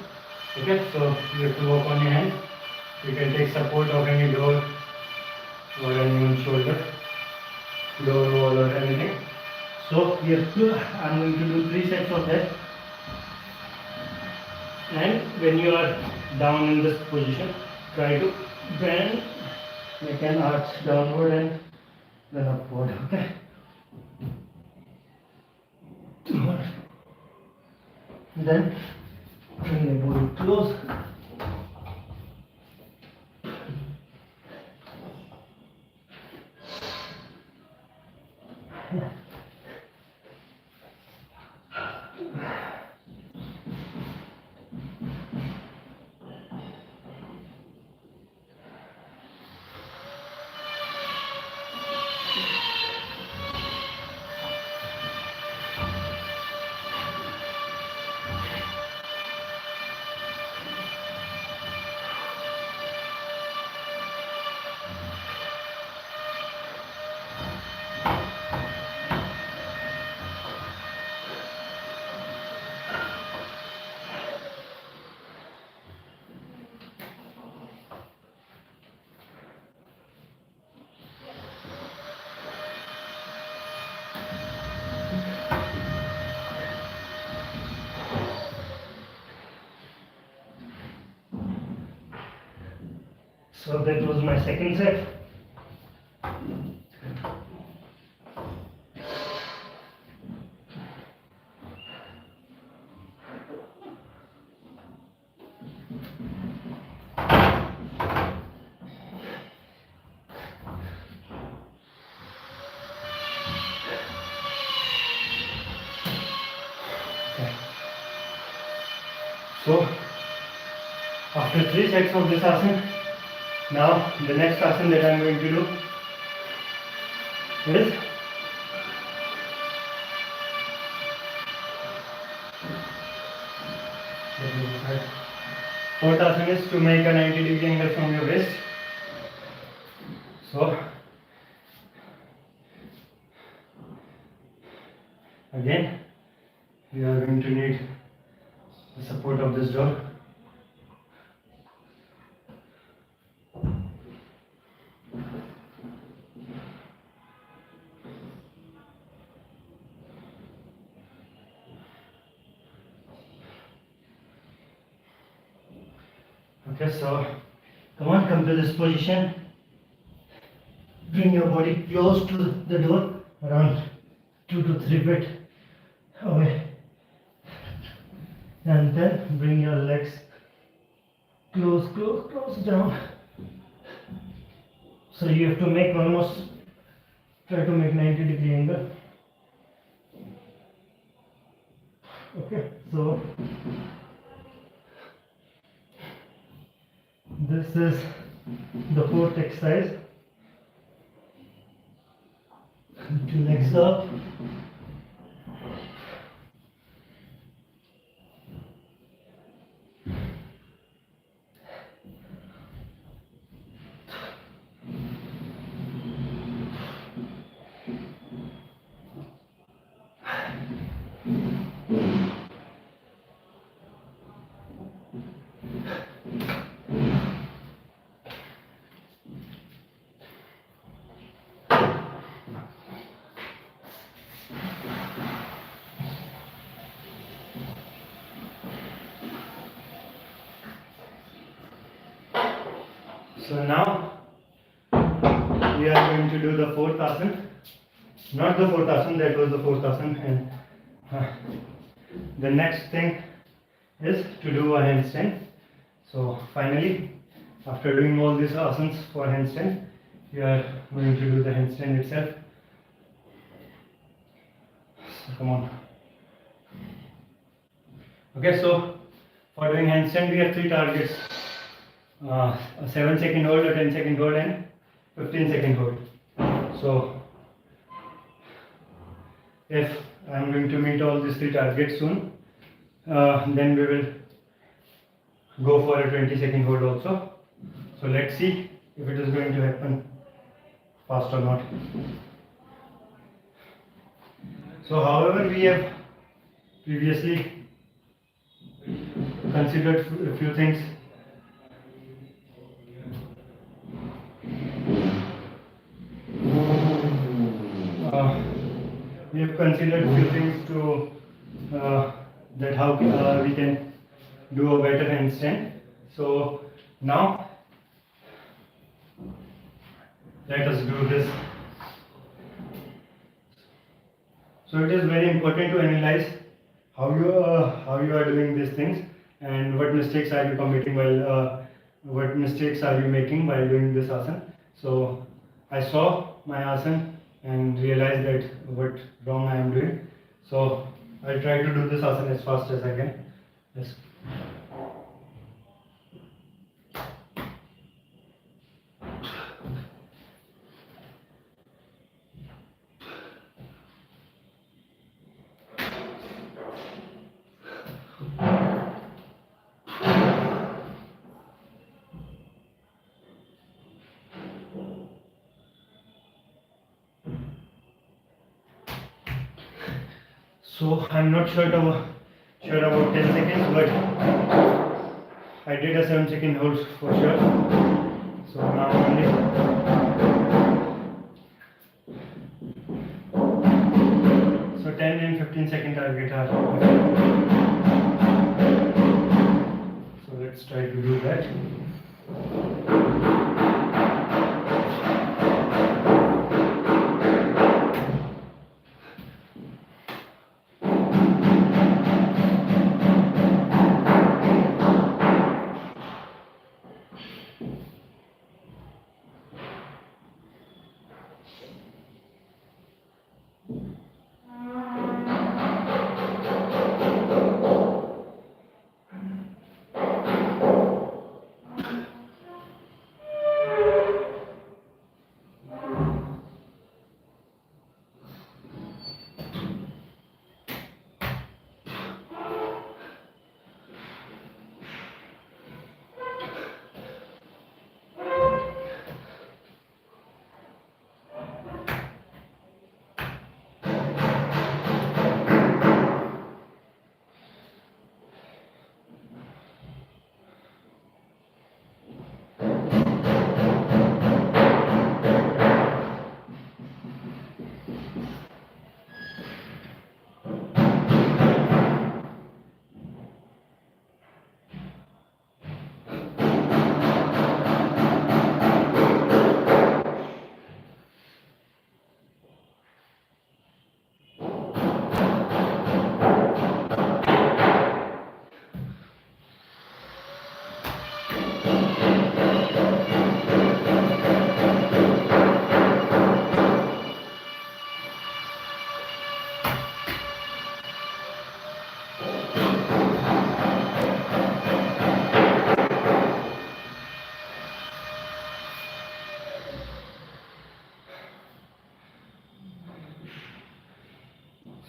Okay, so you have to walk on your hands. You can take support of any door or any shoulder, door wall or anything. So I'm going to do 3 sets of that. And when you are down in this position, try to bend, make an arch downward and then upward. Okay. Then bring the body close. So that was my second set. So after 3 sets of this asana, now the next asana that I am going to do is fourth asana is to make a 90-degree angle from your wrist. So again we are going to need the support of this door. Okay, so come to this position. Bring your body close to the door, around 2 to 3 feet away. And then bring your legs close down. So you have to try to make 90-degree angle. Okay, so this is the fourth exercise. 2 legs up. So now we are going to do the fourth asana. Not the fourth asana, that was the fourth asana. And the next thing is to do a handstand. So finally, after doing all these asanas for handstand, we are going to do the handstand itself. So come on. Okay, so for doing handstand we have 3 targets. A 7-second hold, a 10-second hold and 15-second hold. So if I am going to meet all these 3 targets soon, then we will go for a 20-second hold also. So let's see if it is going to happen fast or not. So however we have previously considered a few things. We have considered a few things to that how we can do a better handstand. So now let us do this. So it is very important to analyze how you are doing these things and what mistakes are you committing what mistakes are you making while doing this asana. So I saw my asana and realize that what wrong I am doing. So I'll try to do this asana as fast as I can. Yes. So I'm not sure about 10 seconds, but I did a 7-second hold for sure. So now only. So 10 and 15-second target are. So let's try to do that.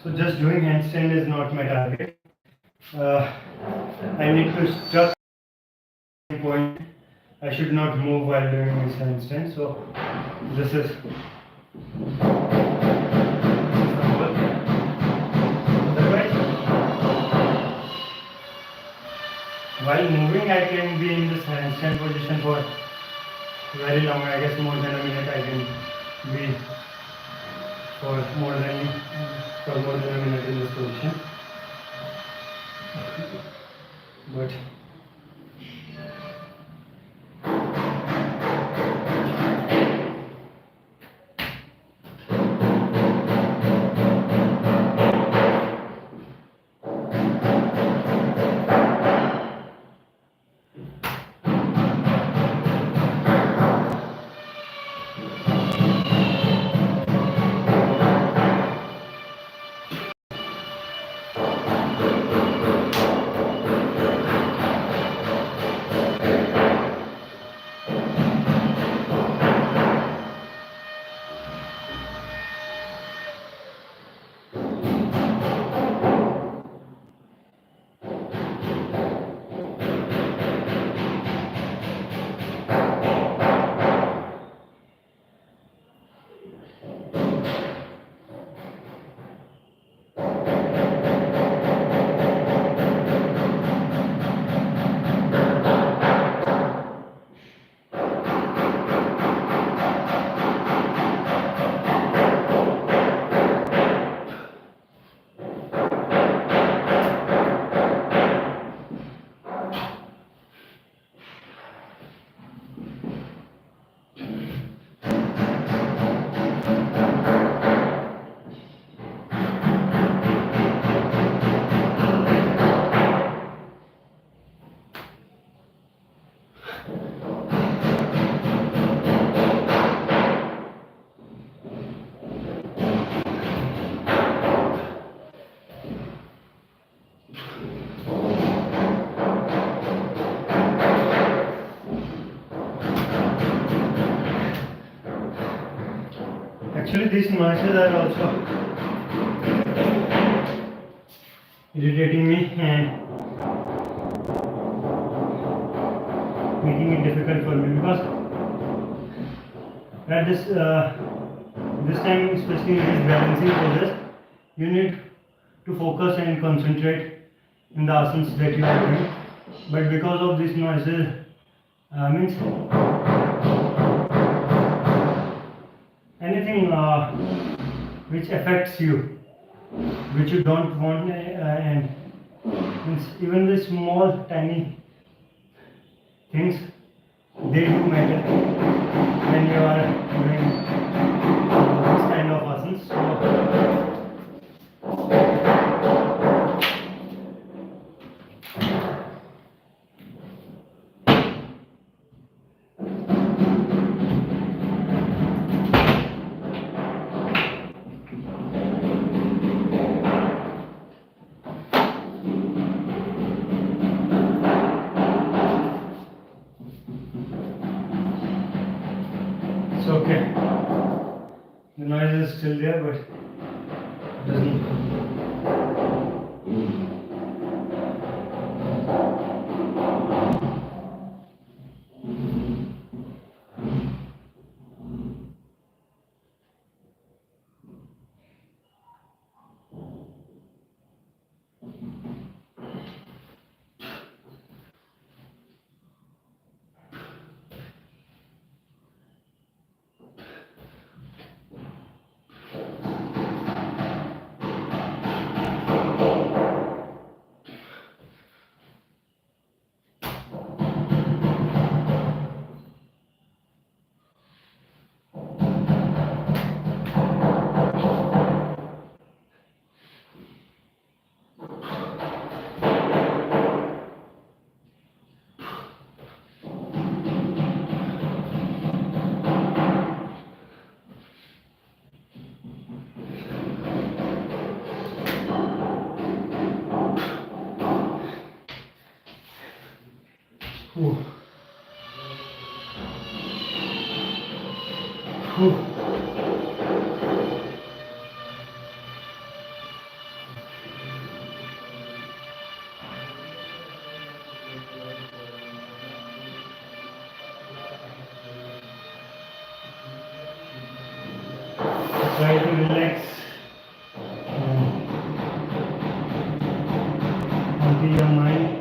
So just doing handstand is not my target. I need to struck point. I should not move while doing this handstand. So this is otherwise, while moving, I can be in this handstand position for very long. I guess more than a minute. I can be for more than a minute in this position. But actually, these noises are also irritating me and making it difficult for me, because at this time, especially in these balancing poses, you need to focus and concentrate in the asanas that you are doing. But because of these noises, means anything which affects you, which you don't want, and means even the small tiny things, they do matter when you are doing this kind of asanas. It's okay. The noise is still there, but it doesn't. Ooh. Ooh. Try to relax onto your mind.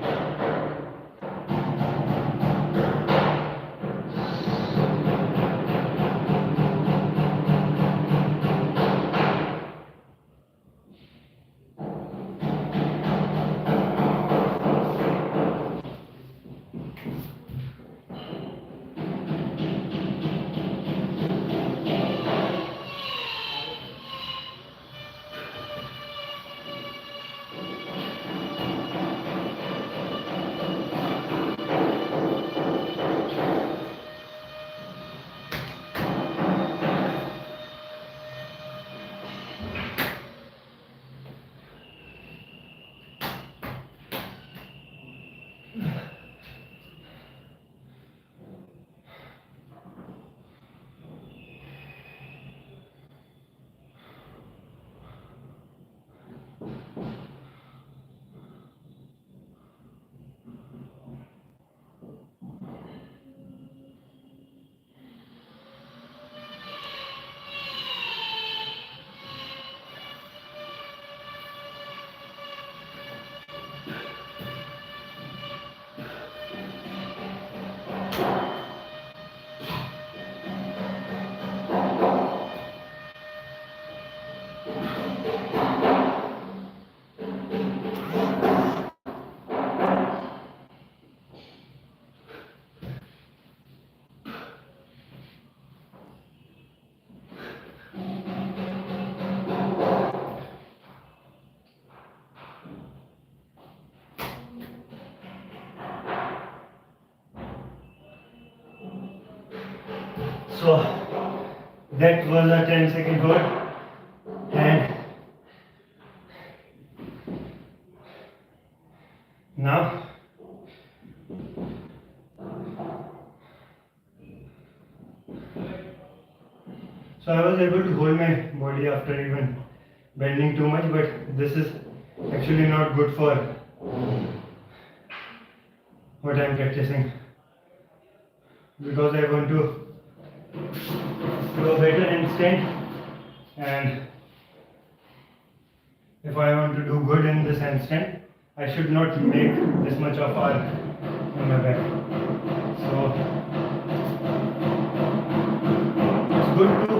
So that was a 10-second hold, and now so I was able to hold my body after even bending too much, but this is actually not good for what I am practicing, because I want to do a better handstand, and if I want to do good in this handstand, I should not make this much of arc in my back. So it's good to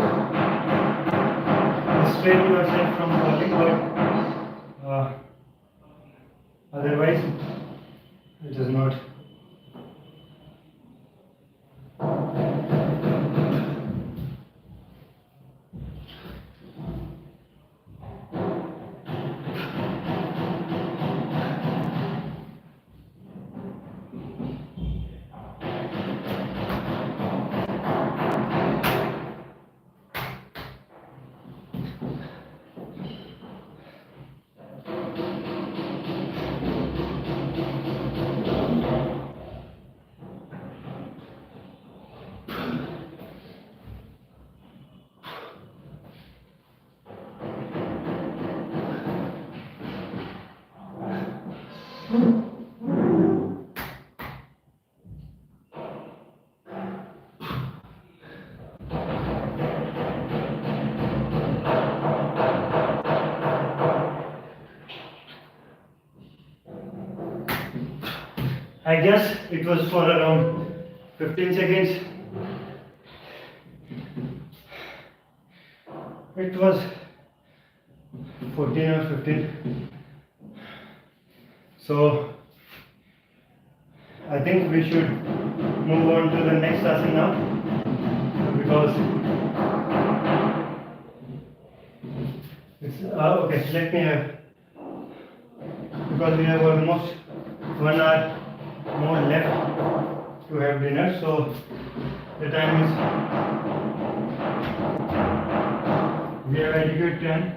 restrain yourself from falling, but otherwise it is not. I guess it was for around 15 seconds. It was 14 or 15. So I think we should move on to the next asana, because it's okay. Let me have, because we have almost 1 hour more left to have dinner, so the time is, we have adequate time.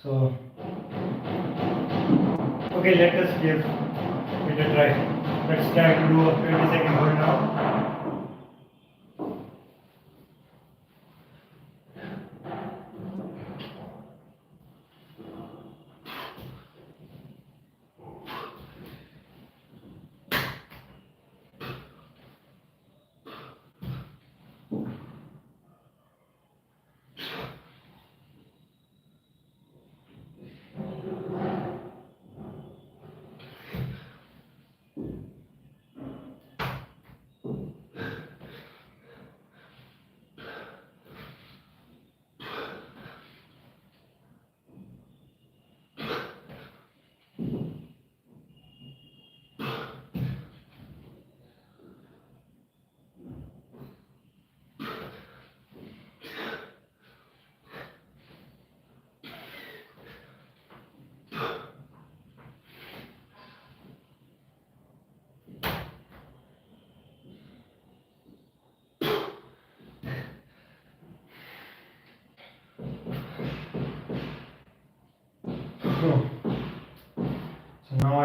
So okay, let us give it a try. Let's try to do a 20-second hold now.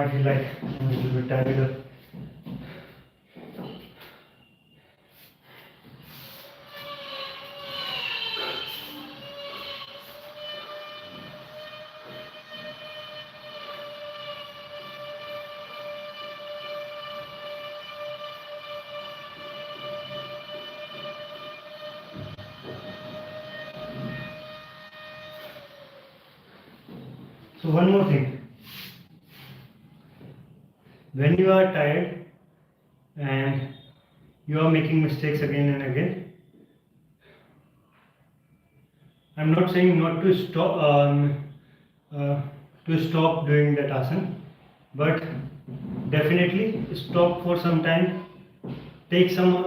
I feel like I'm a little bit tired. So one more thing, when you are tired and you are making mistakes again and again, I'm not saying not to stop doing that asana, but definitely stop for some time, take some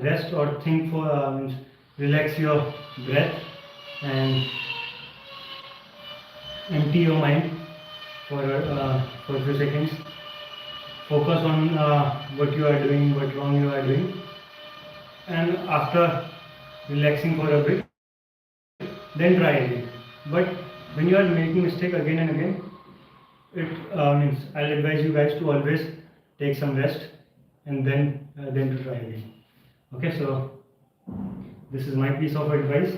rest or think for relax your breath and empty your mind for a few seconds. Focus on what you are doing, what wrong you are doing, and after relaxing for a bit, then try again. But when you are making mistake again and again, it means I'll advise you guys to always take some rest and then to try again. Okay, so this is my piece of advice.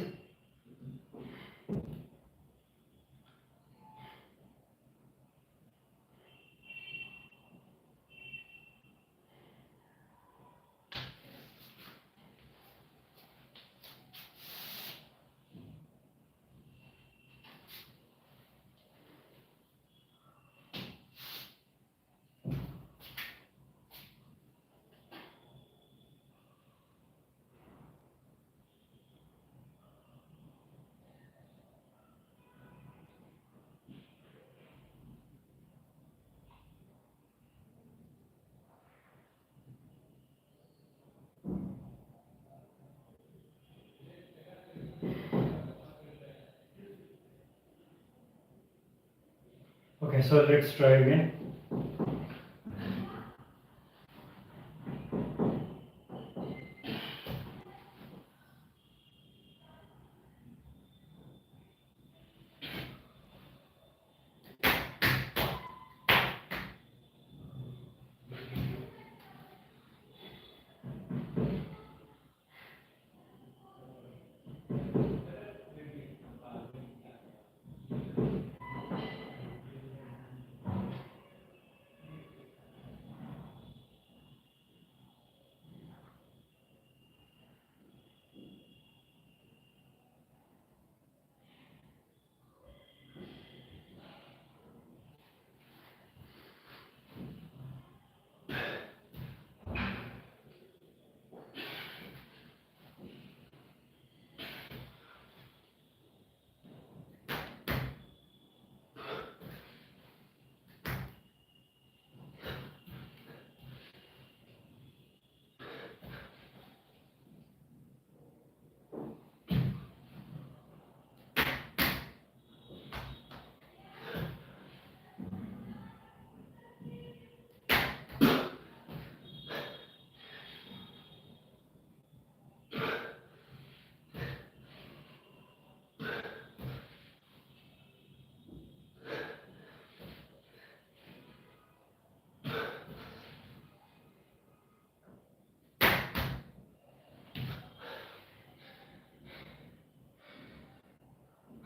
Okay, so let's try again.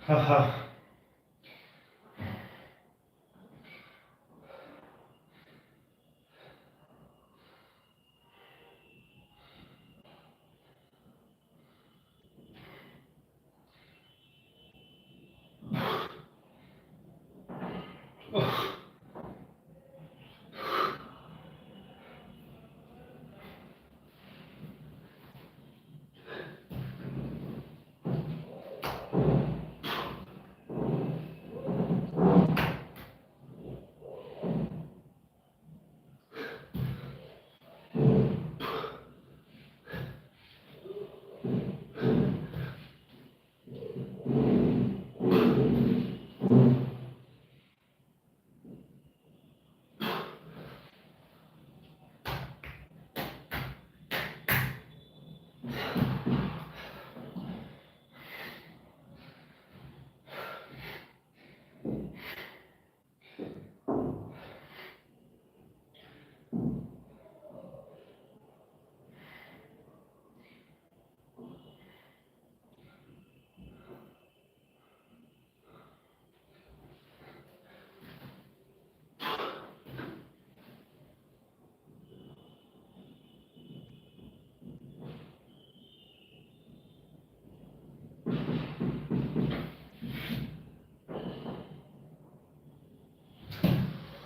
Haha.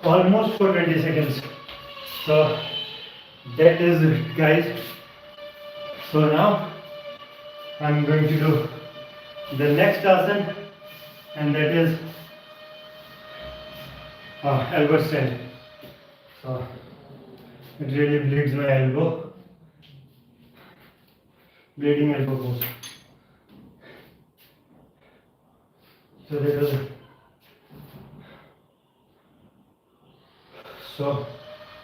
almost for 20 seconds. So that is it, guys. So now I'm going to do the next asana, and that is elbow stand. So it really bleeds my elbow, bleeding elbow pose. So that was it. So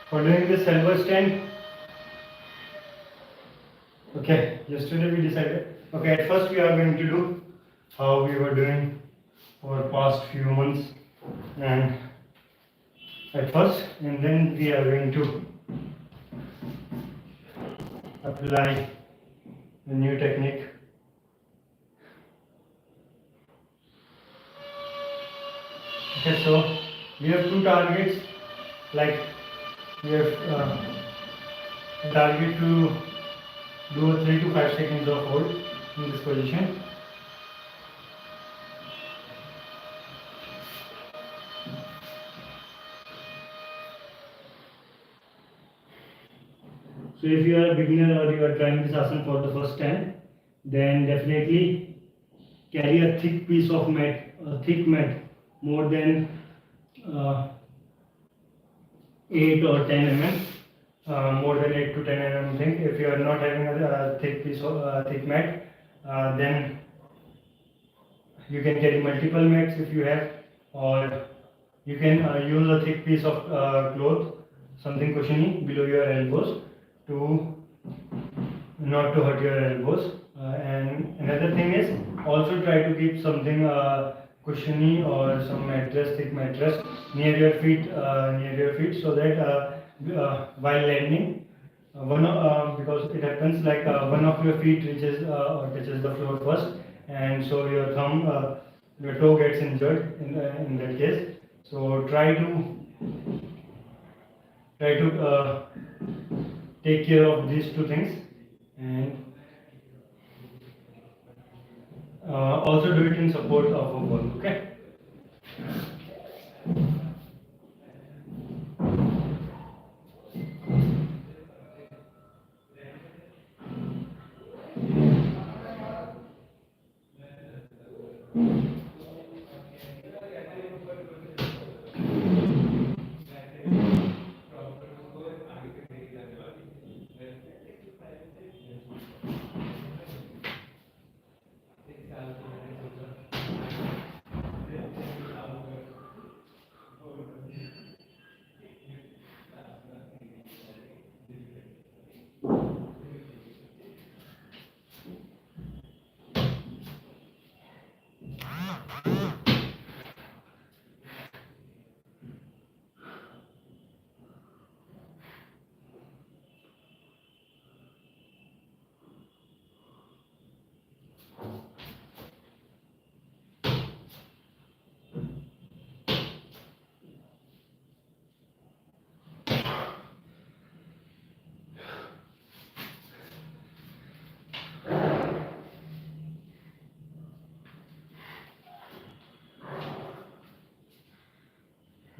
for doing this elbow stand, okay, yesterday we decided, okay, at first we are going to do how we were doing for past few months, and at first, and then we are going to apply the new technique. Okay, so we have two targets, like we have a target to do a 3 to 5 seconds of hold in this position. So if you are a beginner or you are trying this asana for the first time, then definitely carry a thick piece of mat, more than 8 or 10 mm, more than 8 to 10 mm thing. If you are not having a thick piece of thick mat, then you can carry multiple mats if you have, or you can use a thick piece of cloth, something cushiony below your elbows, to not to hurt your elbows. And another thing is, also try to keep something cushiony or some mattress, thick mattress near your feet, so that while landing, because it happens like one of your feet reaches or touches the floor first, and so your thumb, your toe gets injured in that case. So try to take care of these two things, and also do it in support of a wall. Okay.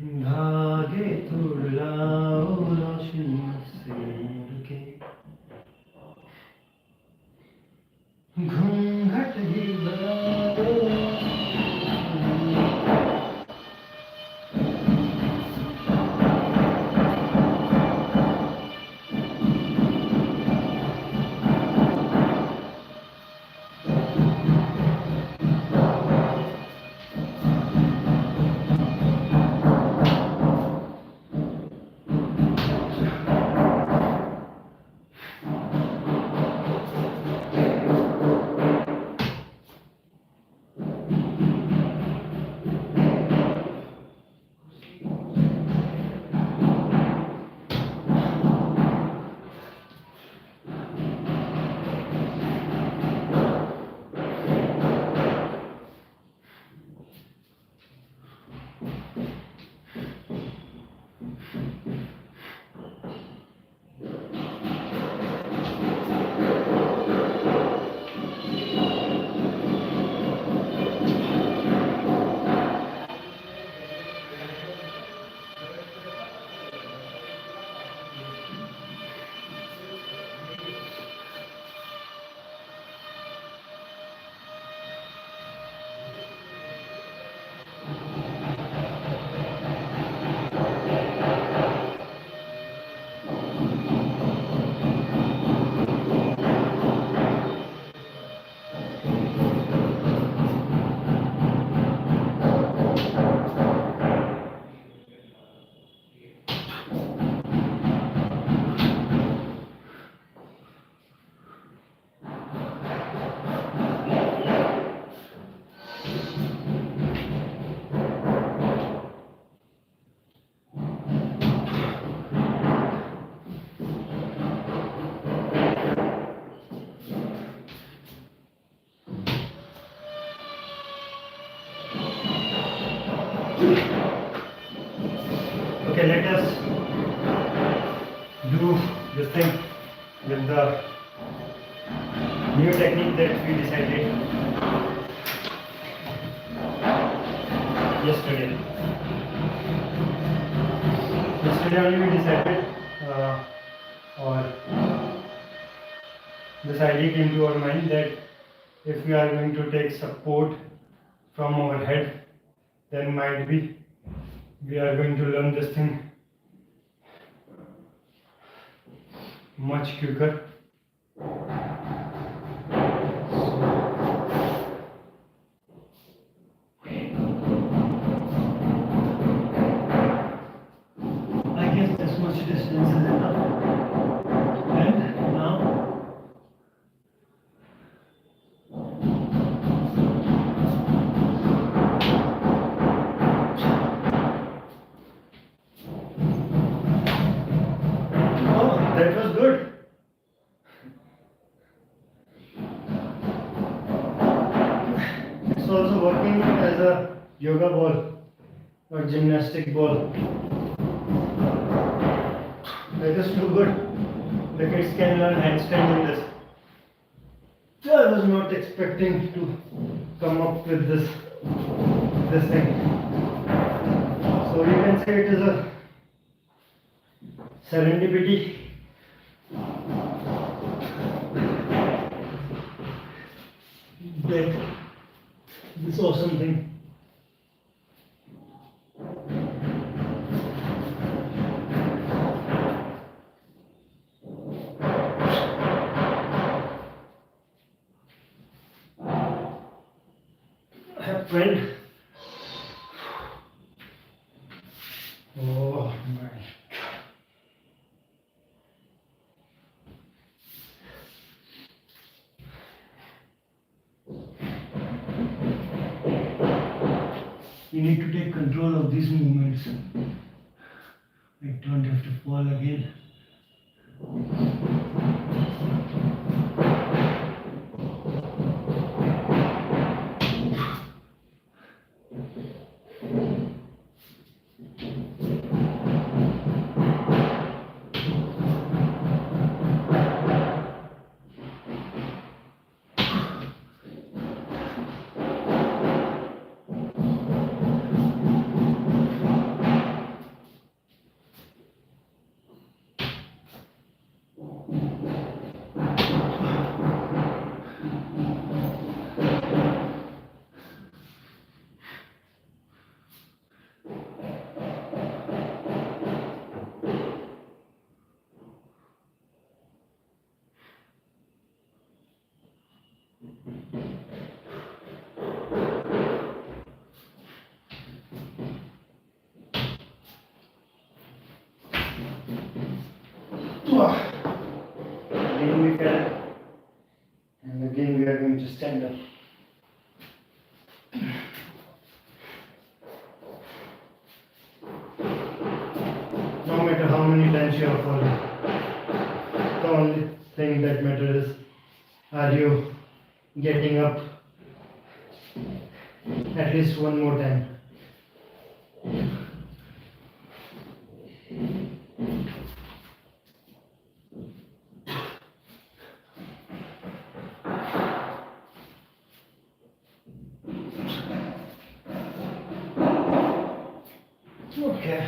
धागे तुड़ाओ रोशनी से के घूंघट ही बना दो। thing with the new technique that we decided yesterday. Yesterday only we decided, or this idea came to our mind that if we are going to take support from our head, then might be we are going to learn this thing much quicker. I guess this much distance is enough. And now that was good. It's also working as a yoga ball or gymnastic ball. That is too good. The kids can learn handstand in this. I was not expecting to come up with this thing. So you can say it is a serendipity. That this awesome thing happened. Oh my God. You need to take control of these movements. I don't have to fall again. Again we can, and again we are going to stand up. No matter how many times you have fallen, the only thing that matters is, are you getting up at least one more time? Okay.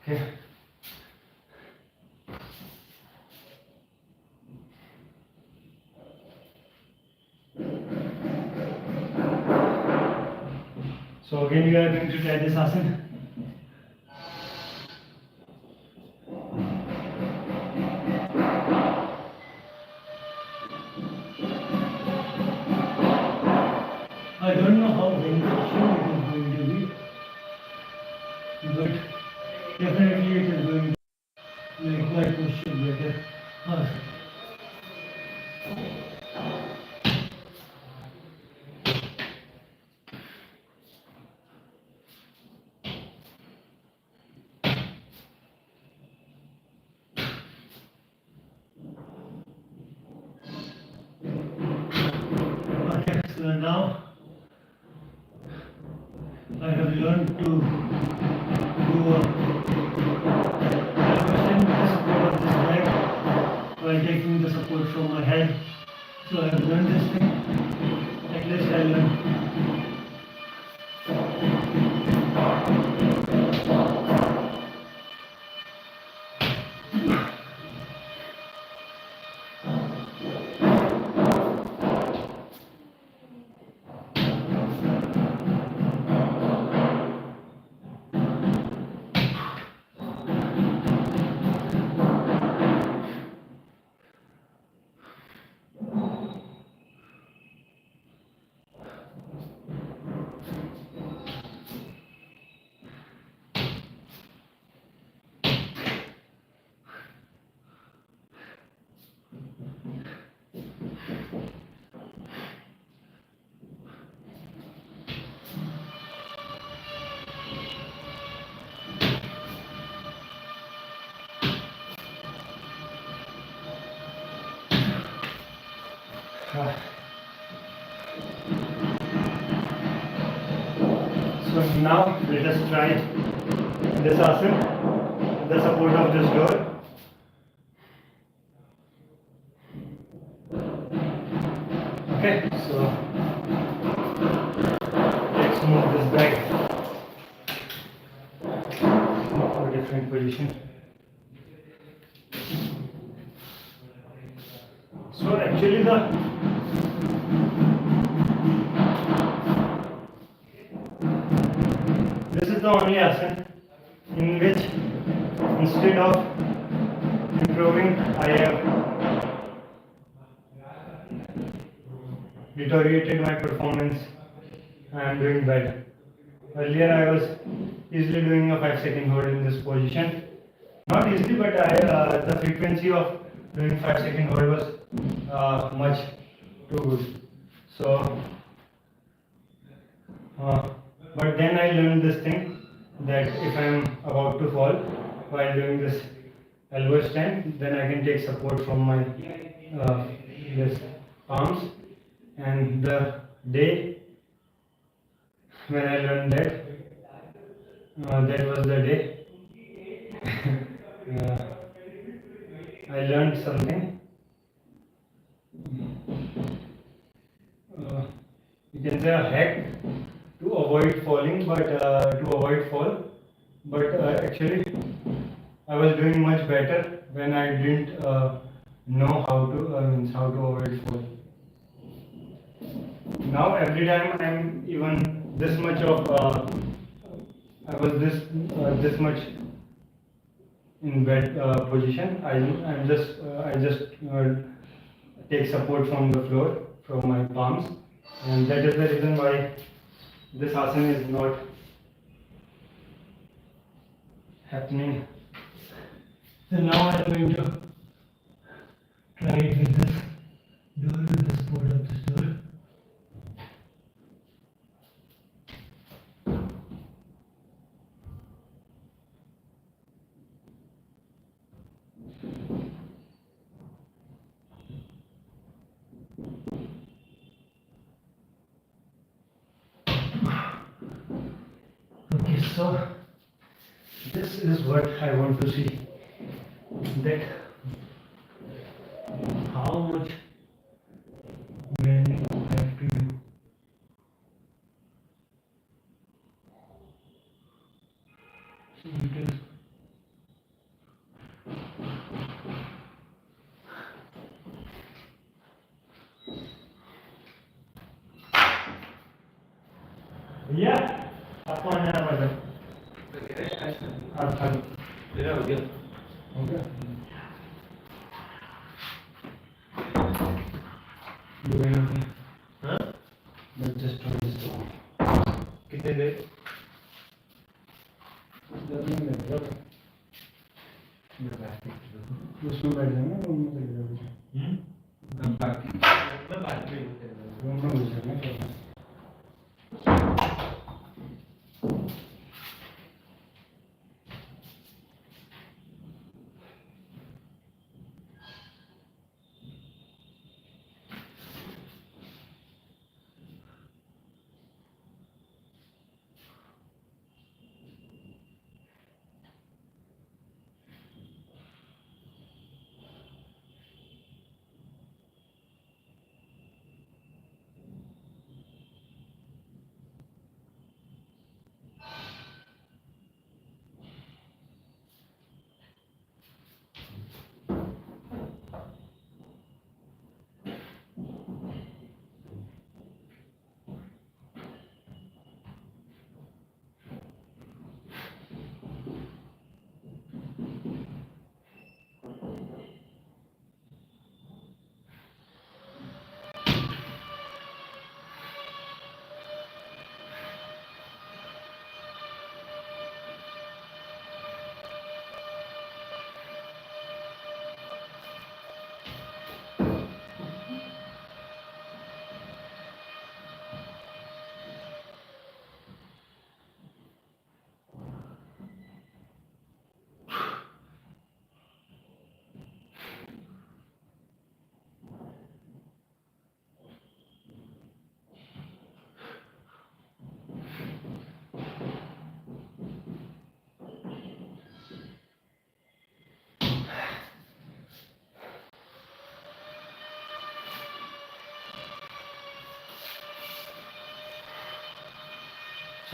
Okay. So again we are going to try this asana. I don't know how beneficial it is going to be, but definitely it is going to make my posture better. So now I have learned to do a elevation with the support of this leg while taking the support from my head. So I have learned this thing. At least I learned. So now let us try this asana with the support of this door. Okay, so let's move this back to a different position. So actually this is the only asana in which instead of improving I have deteriorated my performance. I am doing bad. Earlier I was easily doing a 5-second hold in this position. Not easily, but the frequency of doing 5-second hold was much too good. So, but then I learned this thing that if I am about to fall while doing this elbow stand, then I can take support from my this palms. And the day when I learned that, that was the day I learned something. You can say a hack to avoid falling, but actually I was doing much better when I didn't know how to avoid fall. Now every time I'm even this much of I was this much in bed position. I just take support from the floor, from my palms, and that is the reason why this asana is not happening. So now I am going to try it with this door, with the support of this door. Okay, so this is what I want to see, that how much bending I have to do. So it is आप कौन है madam? आप मेरा हो गया हाँ just कितने देर उसमें बैठ जाएंगे रूम में चले जाओगे रूम में घुस जाएंगे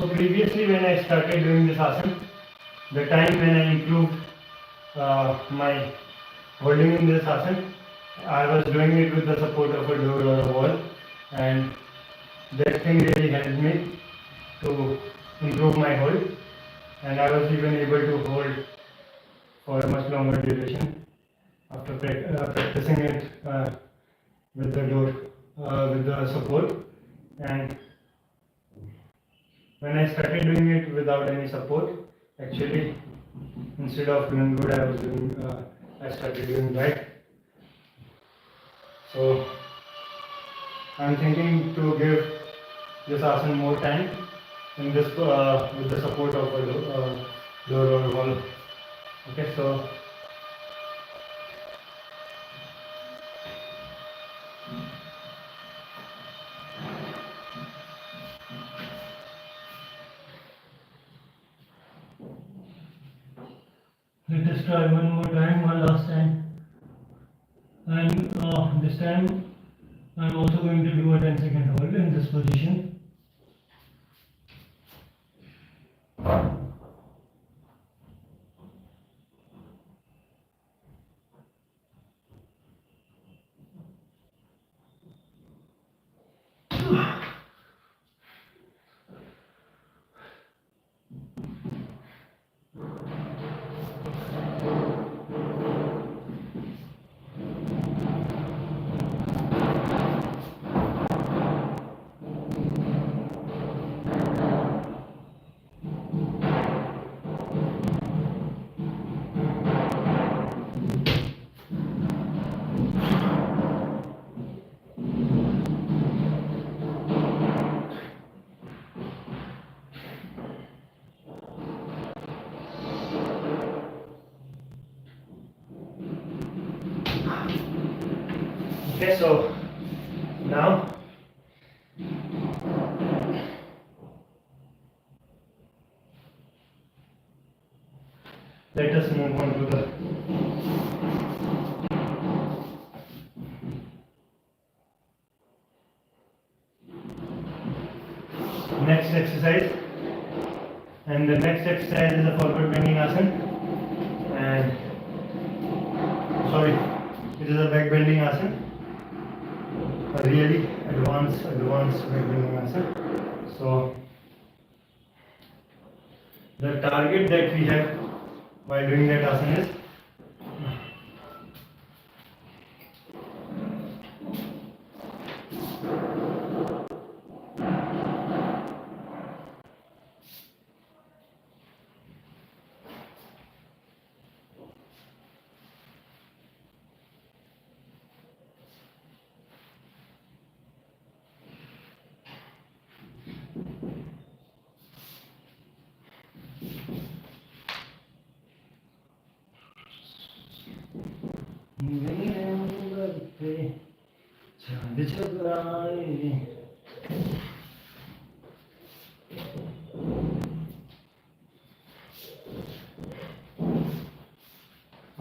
So previously when I started doing this asana, the time when I improved my holding in this asana, I was doing it with the support of a door or a wall, and that thing really helped me to improve my hold, and I was even able to hold for a much longer duration after practicing it with the door, with the support. And when I started doing it without any support, actually, instead of doing good, I started doing bad. So I'm thinking to give this asana more time in this with the support of a door or a wall. Okay, so let us try one more time, one last time, and this time I'm also going to do a 10-second hold in this position. Okay, so now let us move on to the next exercise. And the next exercise is a forward bending asana, and it is a back bending asana, a really advanced back bending asana. So the target that we have while doing that asana is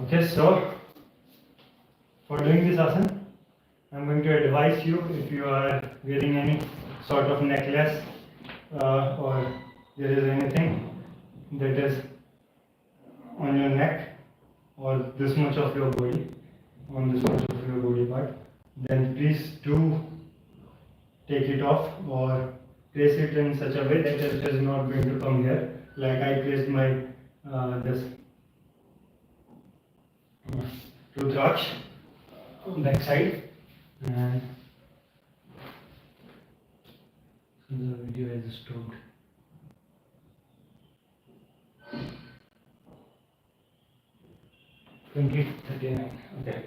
okay, so for doing this asana, I'm going to advise you, if you are wearing any sort of necklace or there is anything that is on your neck or this much of your body, on this much of your body part, then please do take it off or place it in such a way that it is not going to come here. Like I placed my this Rudraksh on back side, and the video is stopped. $20.39. Okay.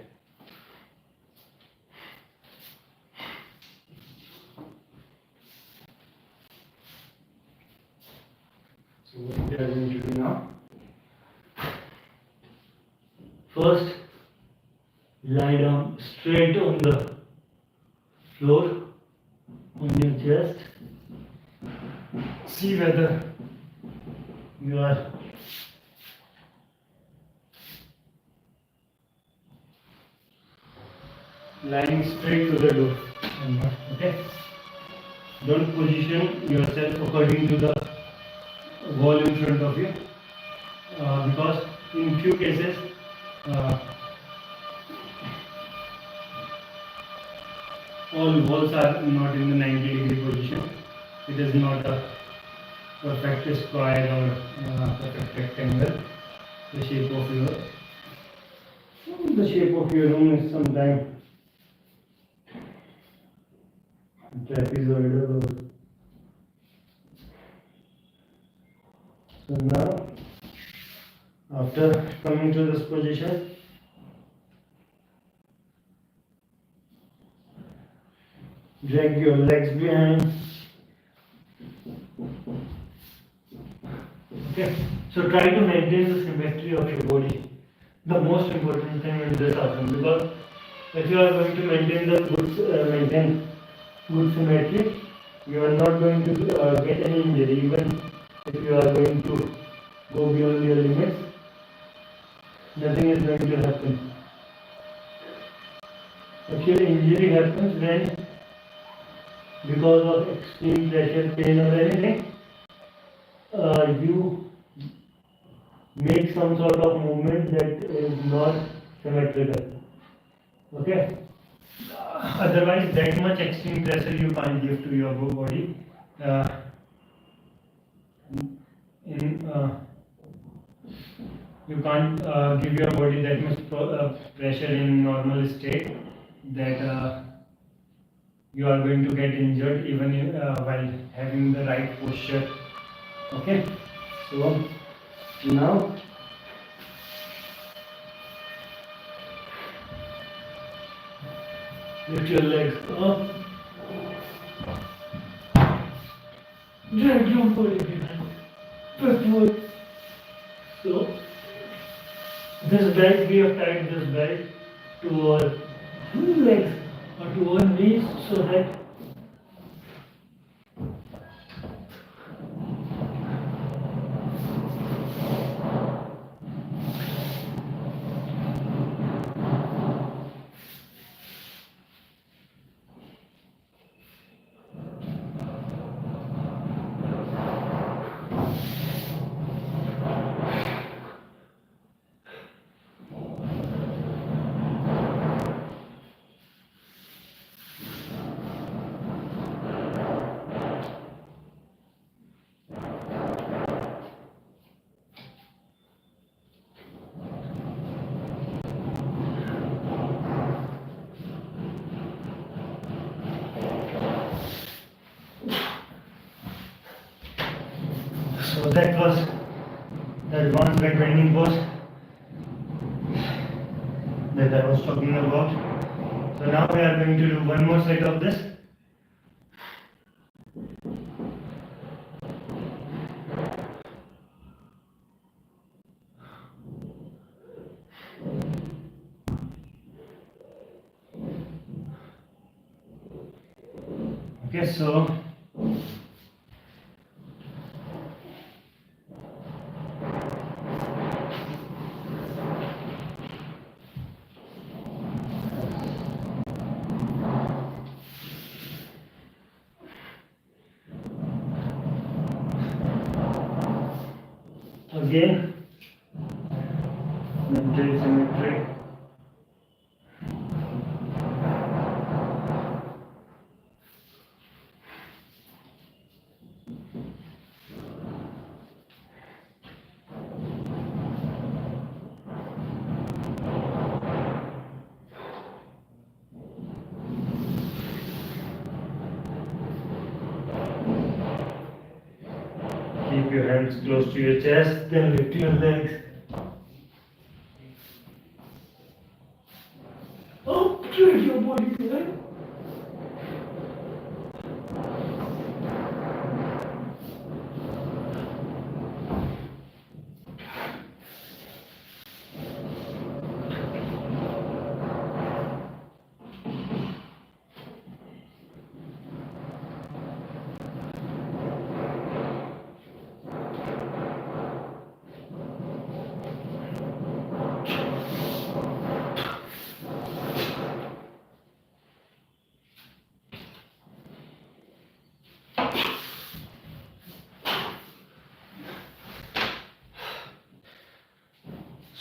So what we are going to do now? First, lie down straight on the floor, on your chest. See whether you are lying straight to the door or not. Okay? Don't position yourself according to the wall in front of you, because in few cases all walls are not in the 90-degree position. It is not a perfect square or perfect rectangle. The shape of your room is sometimes trapezoidal. So now, after coming to this position, drag your legs behind. Okay, so try to maintain the symmetry of your body. The most important thing in this asana, because if you are going to maintain good symmetry, you are not going to get any injury. Even if you are going to go beyond your limits, nothing is going to happen. Actually, injury happens when, because of extreme pressure, pain or anything, you make some sort of movement that is not symmetrical. Okay? Otherwise, that much extreme pressure you can't give to your body. You can't give your body that much pressure in normal state that you are going to get injured even while having the right posture. Okay, so now lift your legs up, drag your body behind, backward. So this belt, we have tied this belt to our legs or to our knees, so that so that was the advanced bed bending pose that I was talking about. So now we are going to do one more set of this. Okay, so again, mental symmetry. Keep your hands close to your chest, then lift your legs. Up, drag your body behind.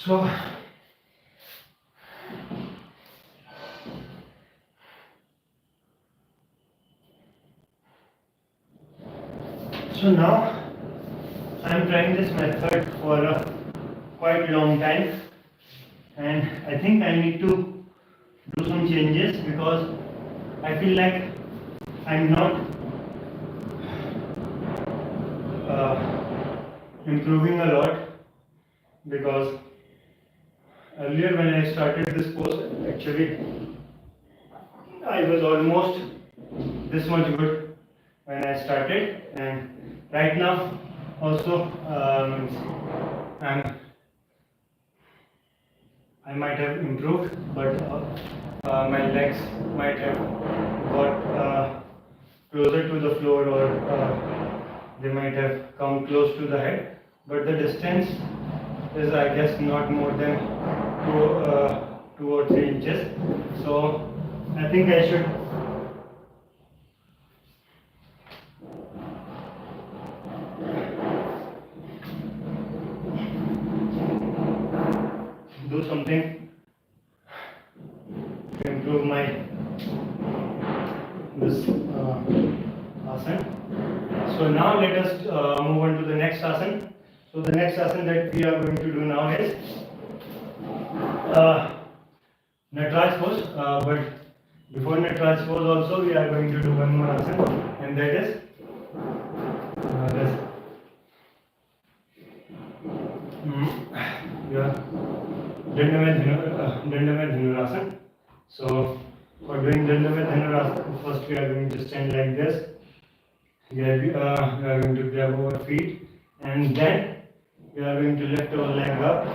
So now I am trying this method for a quite long time, and I think I need to do some changes because I feel like I'm not improving a lot, because earlier when I started this course, actually I was almost this much good when I started, and right now also I might have improved, but my legs might have got closer to the floor, or they might have come close to the head, but the distance is, I guess, not more than 2 or 3 inches. So I think I should do something to improve my this asana. So now let us move on to the next asana. So the next asana that we are going to do now is Nataraj pose, but before Nataraj pose also we are going to do one more asana, and that is this. Dandavad Dhanurasana. So for doing Dandavad Dhanurasana, first we are going to stand like this. We are going to grab our feet, and then we are going to lift our leg up.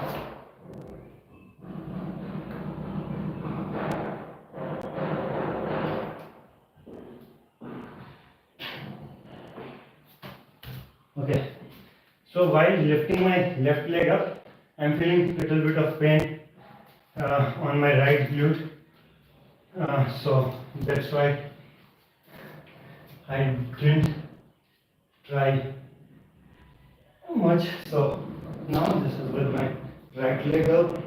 Okay. So while lifting my left leg up, I am feeling a little bit of pain on my right glute. So that's why I didn't try much. So now this is with my right leg up.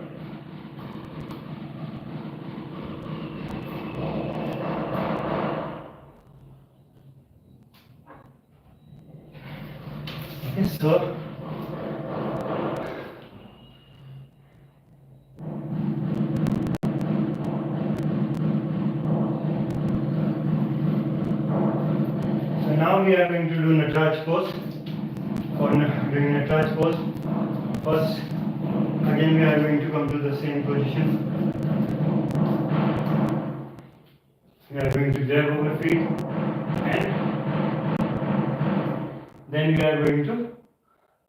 Okay, so now we are going to do Nataraj pose. For doing Nataraj pose, first again we are going to come to the same position. We are going to grab our feet, and then we are going to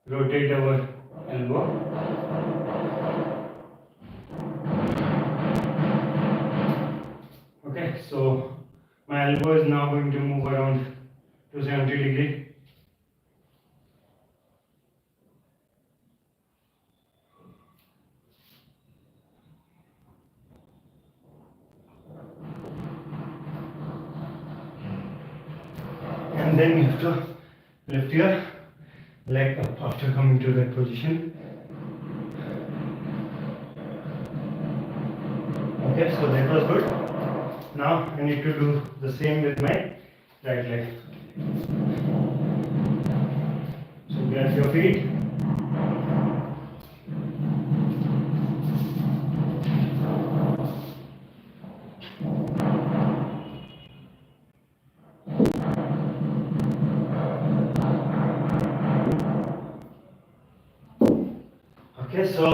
rotate our elbow. Okay, so my elbow is now going to move around 270 degrees. And then you have to lift your leg up after coming to that position. Okay, so that was good. Now I need to do the same with my right leg. So grab your feet. Okay, so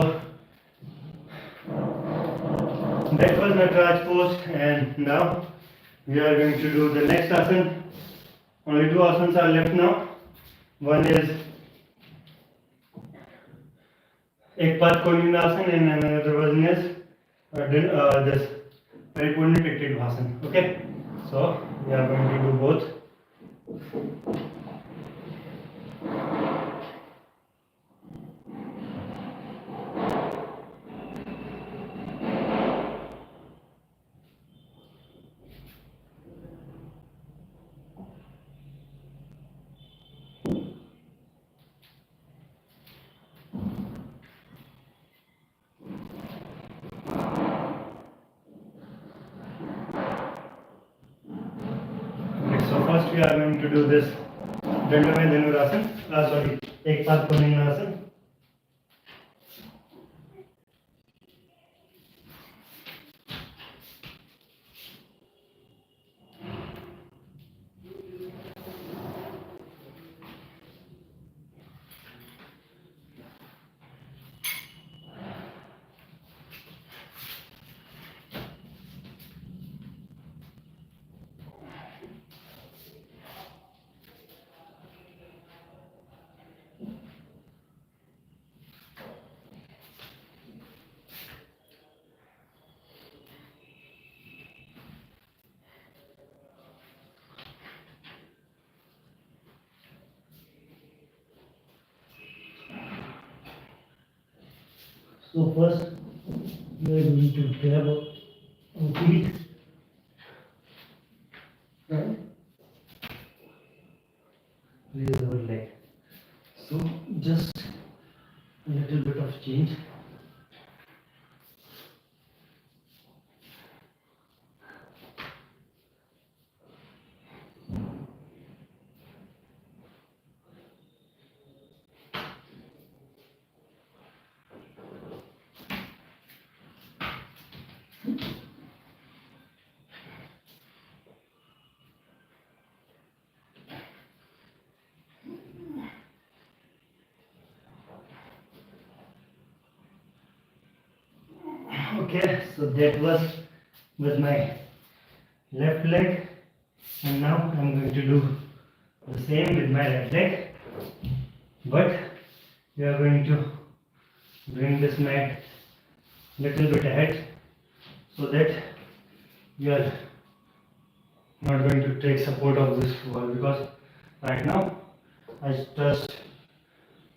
that was Nataraj pose, and now we are going to do the next asana. Only 2 asanas are left now. One is Ekpat Konindasana, and another one is this Paripurna Tiktikvasana. Okay, so we are going to do both. we are going to do this Dandamay Dhanurasana. Ek Paad Pranayam. So first we are going to grab our feet, right? Raise our leg. So just a little bit of change. Okay, so that was with my left leg, and now I'm going to do the same with my right leg, but we are going to bring this mat little bit ahead so that we are not going to take support of this wall, because right now I touched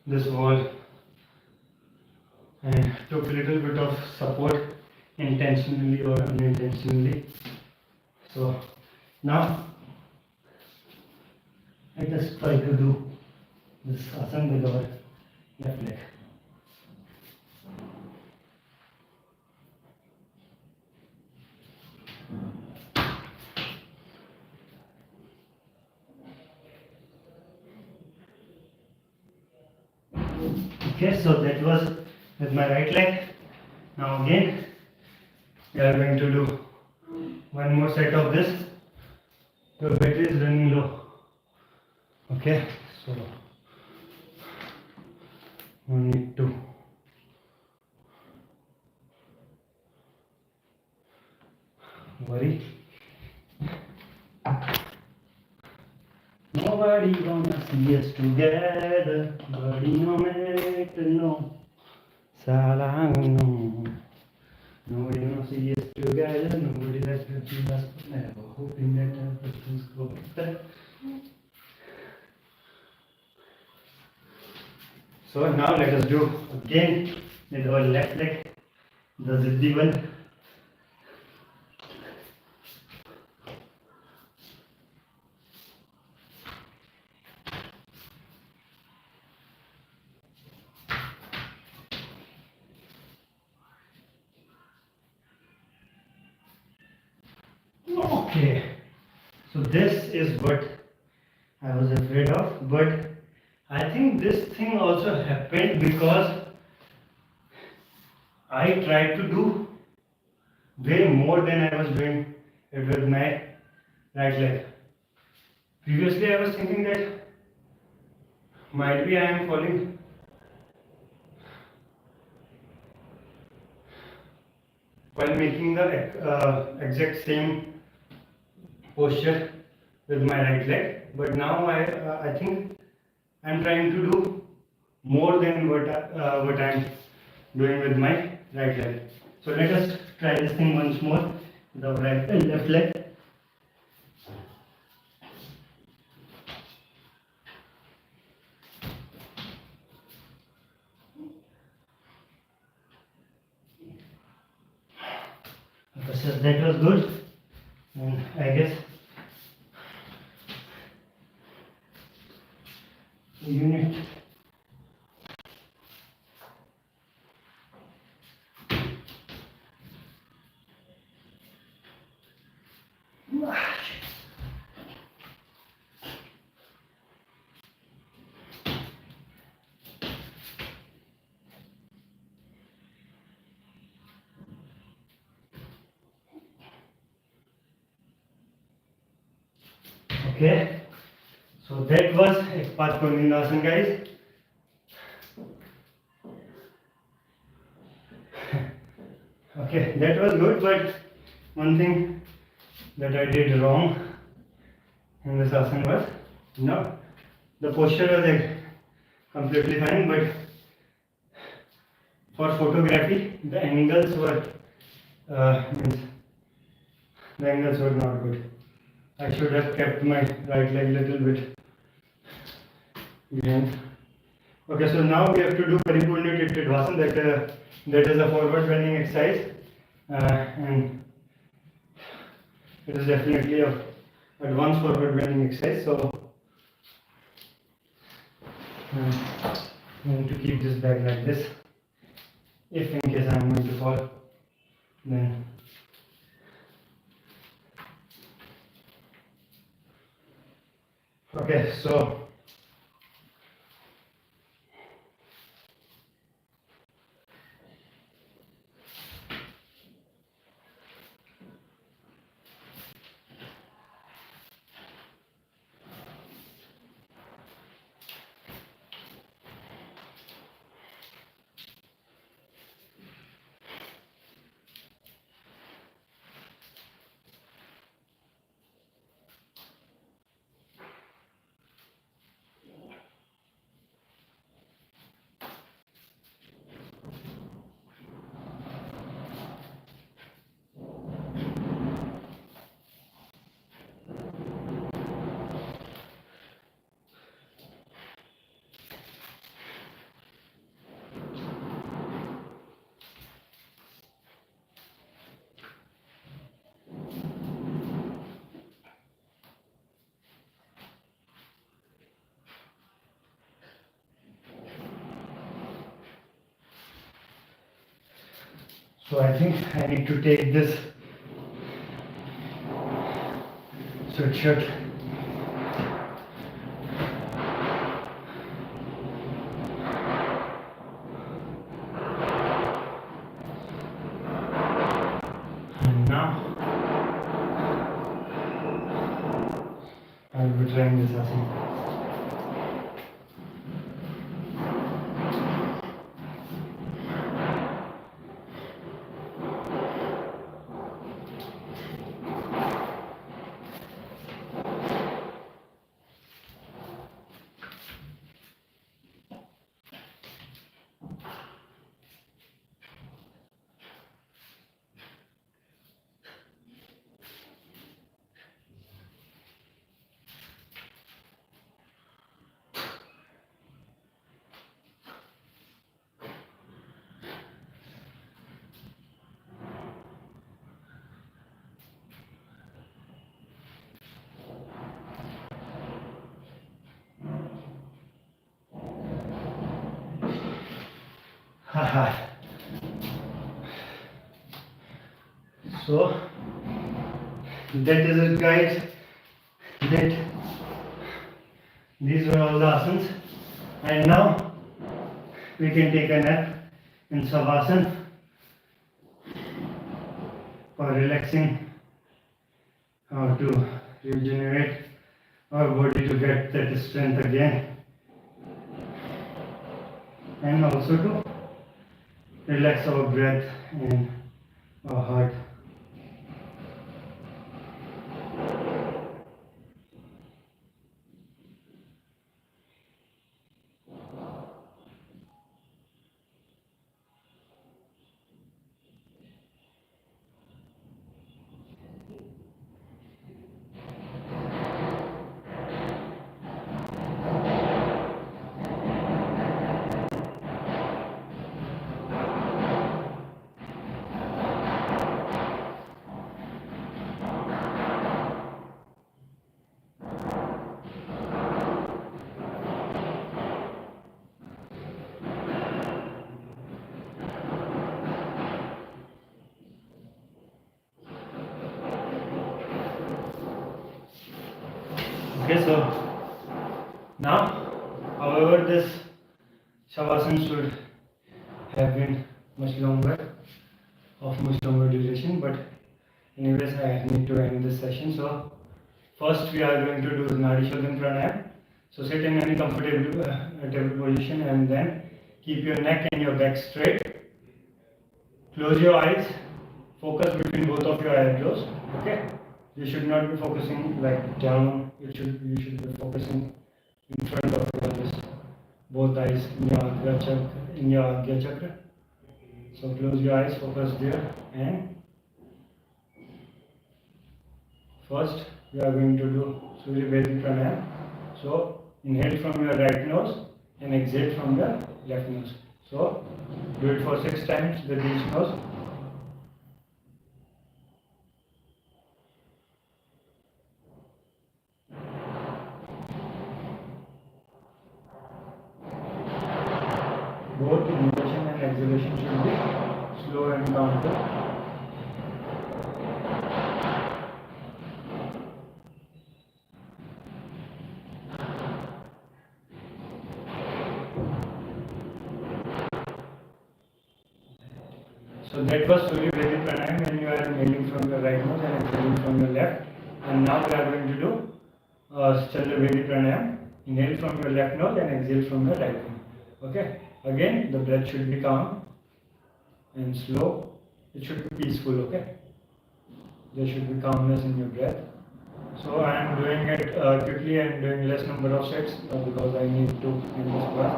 this wall and took a little bit of support intentionally or unintentionally. So now let us try to do this asana with our left leg. Okay, so that was with my right leg. Now again we are going to do one more set of this. Your battery is running low. Okay, so no need to worry. Nobody gonna see us together. Nobody no matter no. Salang no. Nobody gonna see us together. Nobody that will see us forever. Hoping that everything's go better. So now let us do again with our left leg the deepen. Okay, so this is what I was afraid of, but I think this thing also happened because I tried to do way more than I was doing it with my right leg. Previously I was thinking that might be I am falling while making the exact same posture with my right leg, but now I think I'm trying to do more than what I'm doing with my right leg. So let us try this thing once more with our right and left leg. Okay, so that was good, and I guess the unit Okay, so that was Ekpat Konindasana, guys. Okay, that was good, but one thing that I did wrong in this asana was, the posture was completely fine, but for photography, the angles were not good. I should have kept my right leg little bit behind. Okay, so now we have to do Paripurna Tittvasana, that is a forward bending exercise, and it is definitely a advanced forward bending exercise. So I'm going to keep this bag like this. If in case I am going to fall, then okay. So I think I need to take this sweatshirt. And now I will be trying this asana. So that is it, guys. These were all the asanas, and now we can take a nap in Savasana for relaxing, or to regenerate our body to get that strength again, and also to relax our breath and our heart. Okay, so now, however, this Shavasana should have been much longer, of much longer duration, but anyways, I need to end this session. So First, we are going to do Nadi Shodhan Pranayam. So sit in any comfortable table position and then keep your neck and your back straight. Close your eyes. Focus between both of your eyebrows. Okay. You should not be focusing like down. You should be focusing in front of your both eyes in your Agya Chakra. So close your eyes, focus there, and first we are going to do Suryavedi Pranayam. So inhale from your right nose and exhale from your left nose. So do it for 6 times with each nose. Both inhalation and exhalation should be slow and counted. So that was Suryavedi Pranayam when you are inhaling from your right nose and exhaling from your left. And now we are going to do Chandravedi Pranayam. Inhale from your left nose and exhale from your right nose. Okay. Again, the breath should be calm and slow. It should be peaceful. Okay. There should be calmness in your breath. So I am doing it quickly and doing less number of sets because I need to end this class.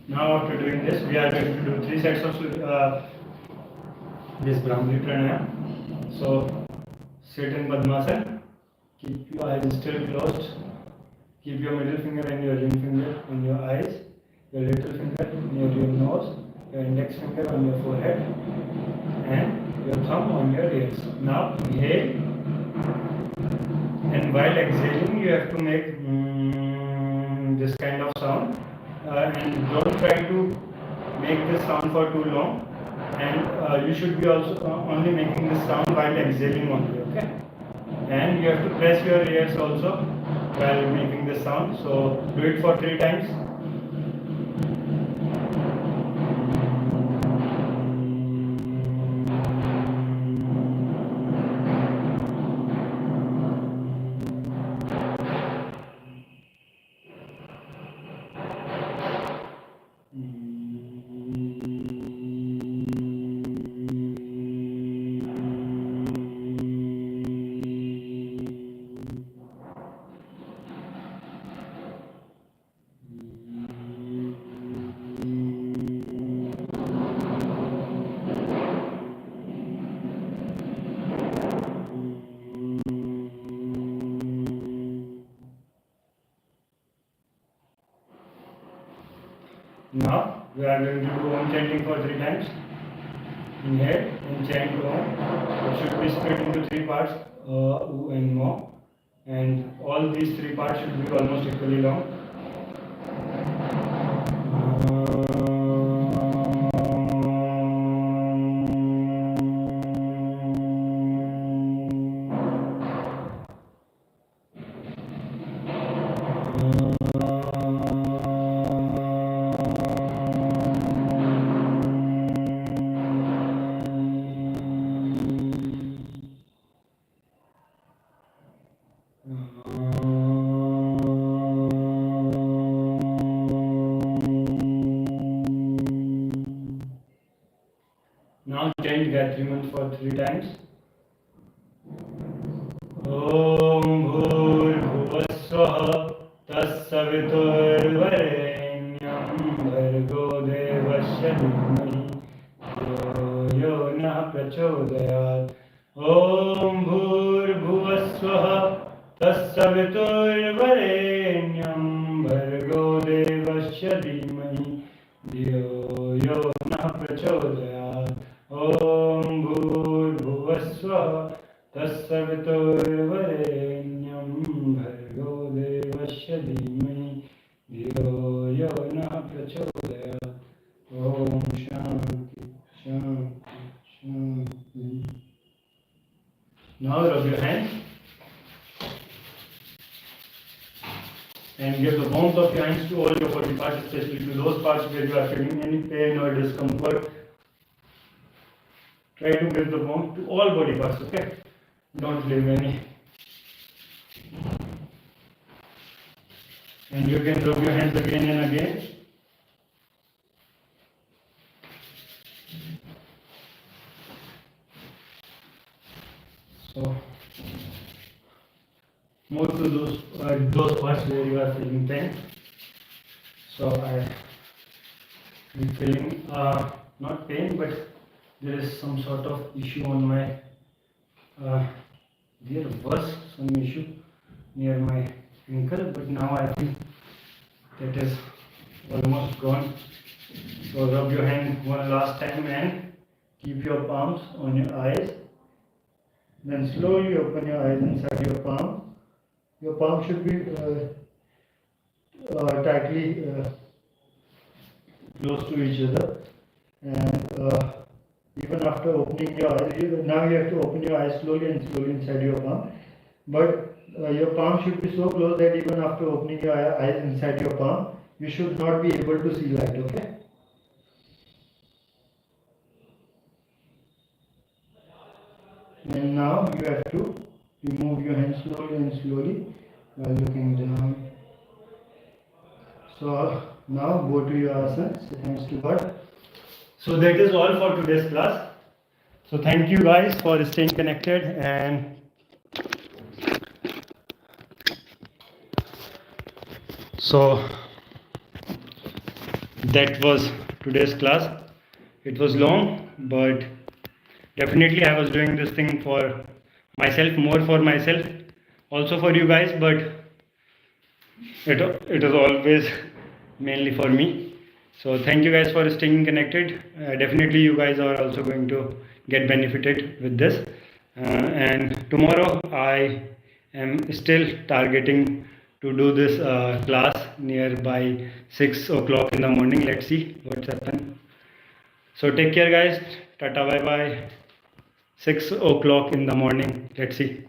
Now after doing this, we are going to do 3 sets of this Brahmari Pranayam. So sit in Padmasana, keep your eyes still closed, keep your middle finger and your ring finger on your eyes, your little finger near your nose, your index finger on your forehead and your thumb on your ears. Now inhale, and while exhaling you have to make this kind of sound. And don't try to make this sound for too long, and you should be also only making this sound while exhaling only, okay? And you have to press your ears also while making this sound, so do it for 3 times. Now we are going to do Om chanting for 3 times. Inhale and chant Om. It should be split into 3 parts, U and Mo, and all these 3 parts should be almost equally long. Now chant Gayatri Mantra for 3 times. Om Bhurbhuvasvaha Tassaviturvarenyam Bhargo Devasya Dhimahi Dhiyo Yo Nah Prachodayat. Om Bhurbhuvasvaha Tassaviturvarenyam Bhargo Devasya Dhimahi Dhiyo Yo Nah Prachodayat. तत्सवितुर्वरेण्यं भर्गो देवस्य धीमहि धियो यो नः प्रचोदयात्. Om Shanti Shanti Shanti. Now rub your hands and give the warmth of your hands to all your body parts, especially to those parts where you are feeling any pain or discomfort. Try to give the warmth to all body parts, okay? Don't leave any. And you can rub your hands again and again. So move to those parts where you are feeling pain. So I am feeling not pain, but there is some sort of issue on my there was some issue near my ankle, but now I think that is almost gone. So rub your hand one last time and keep your palms on your eyes. Then slowly open your eyes inside your palm. Your palm should be tightly close to each other. And even after opening your eyes, now you have to open your eyes slowly and slowly inside your palm. But your palm should be so close that even after opening your eyes inside your palm, you should not be able to see light, okay? And now you have to remove your hands slowly and slowly while looking down. So now go to your asanas, hands to God. So that is all for today's class. So thank you guys for staying connected, and so that was today's class. It was long, but definitely I was doing this thing for myself, more for myself, also for you guys, but it is always mainly for me. So thank you guys for staying connected. Definitely you guys are also going to get benefited with this. And tomorrow I am still targeting to do this class nearby 6 o'clock in the morning. Let's see what's happened. So take care guys. Tata, bye bye. 6 o'clock in the morning. Let's see.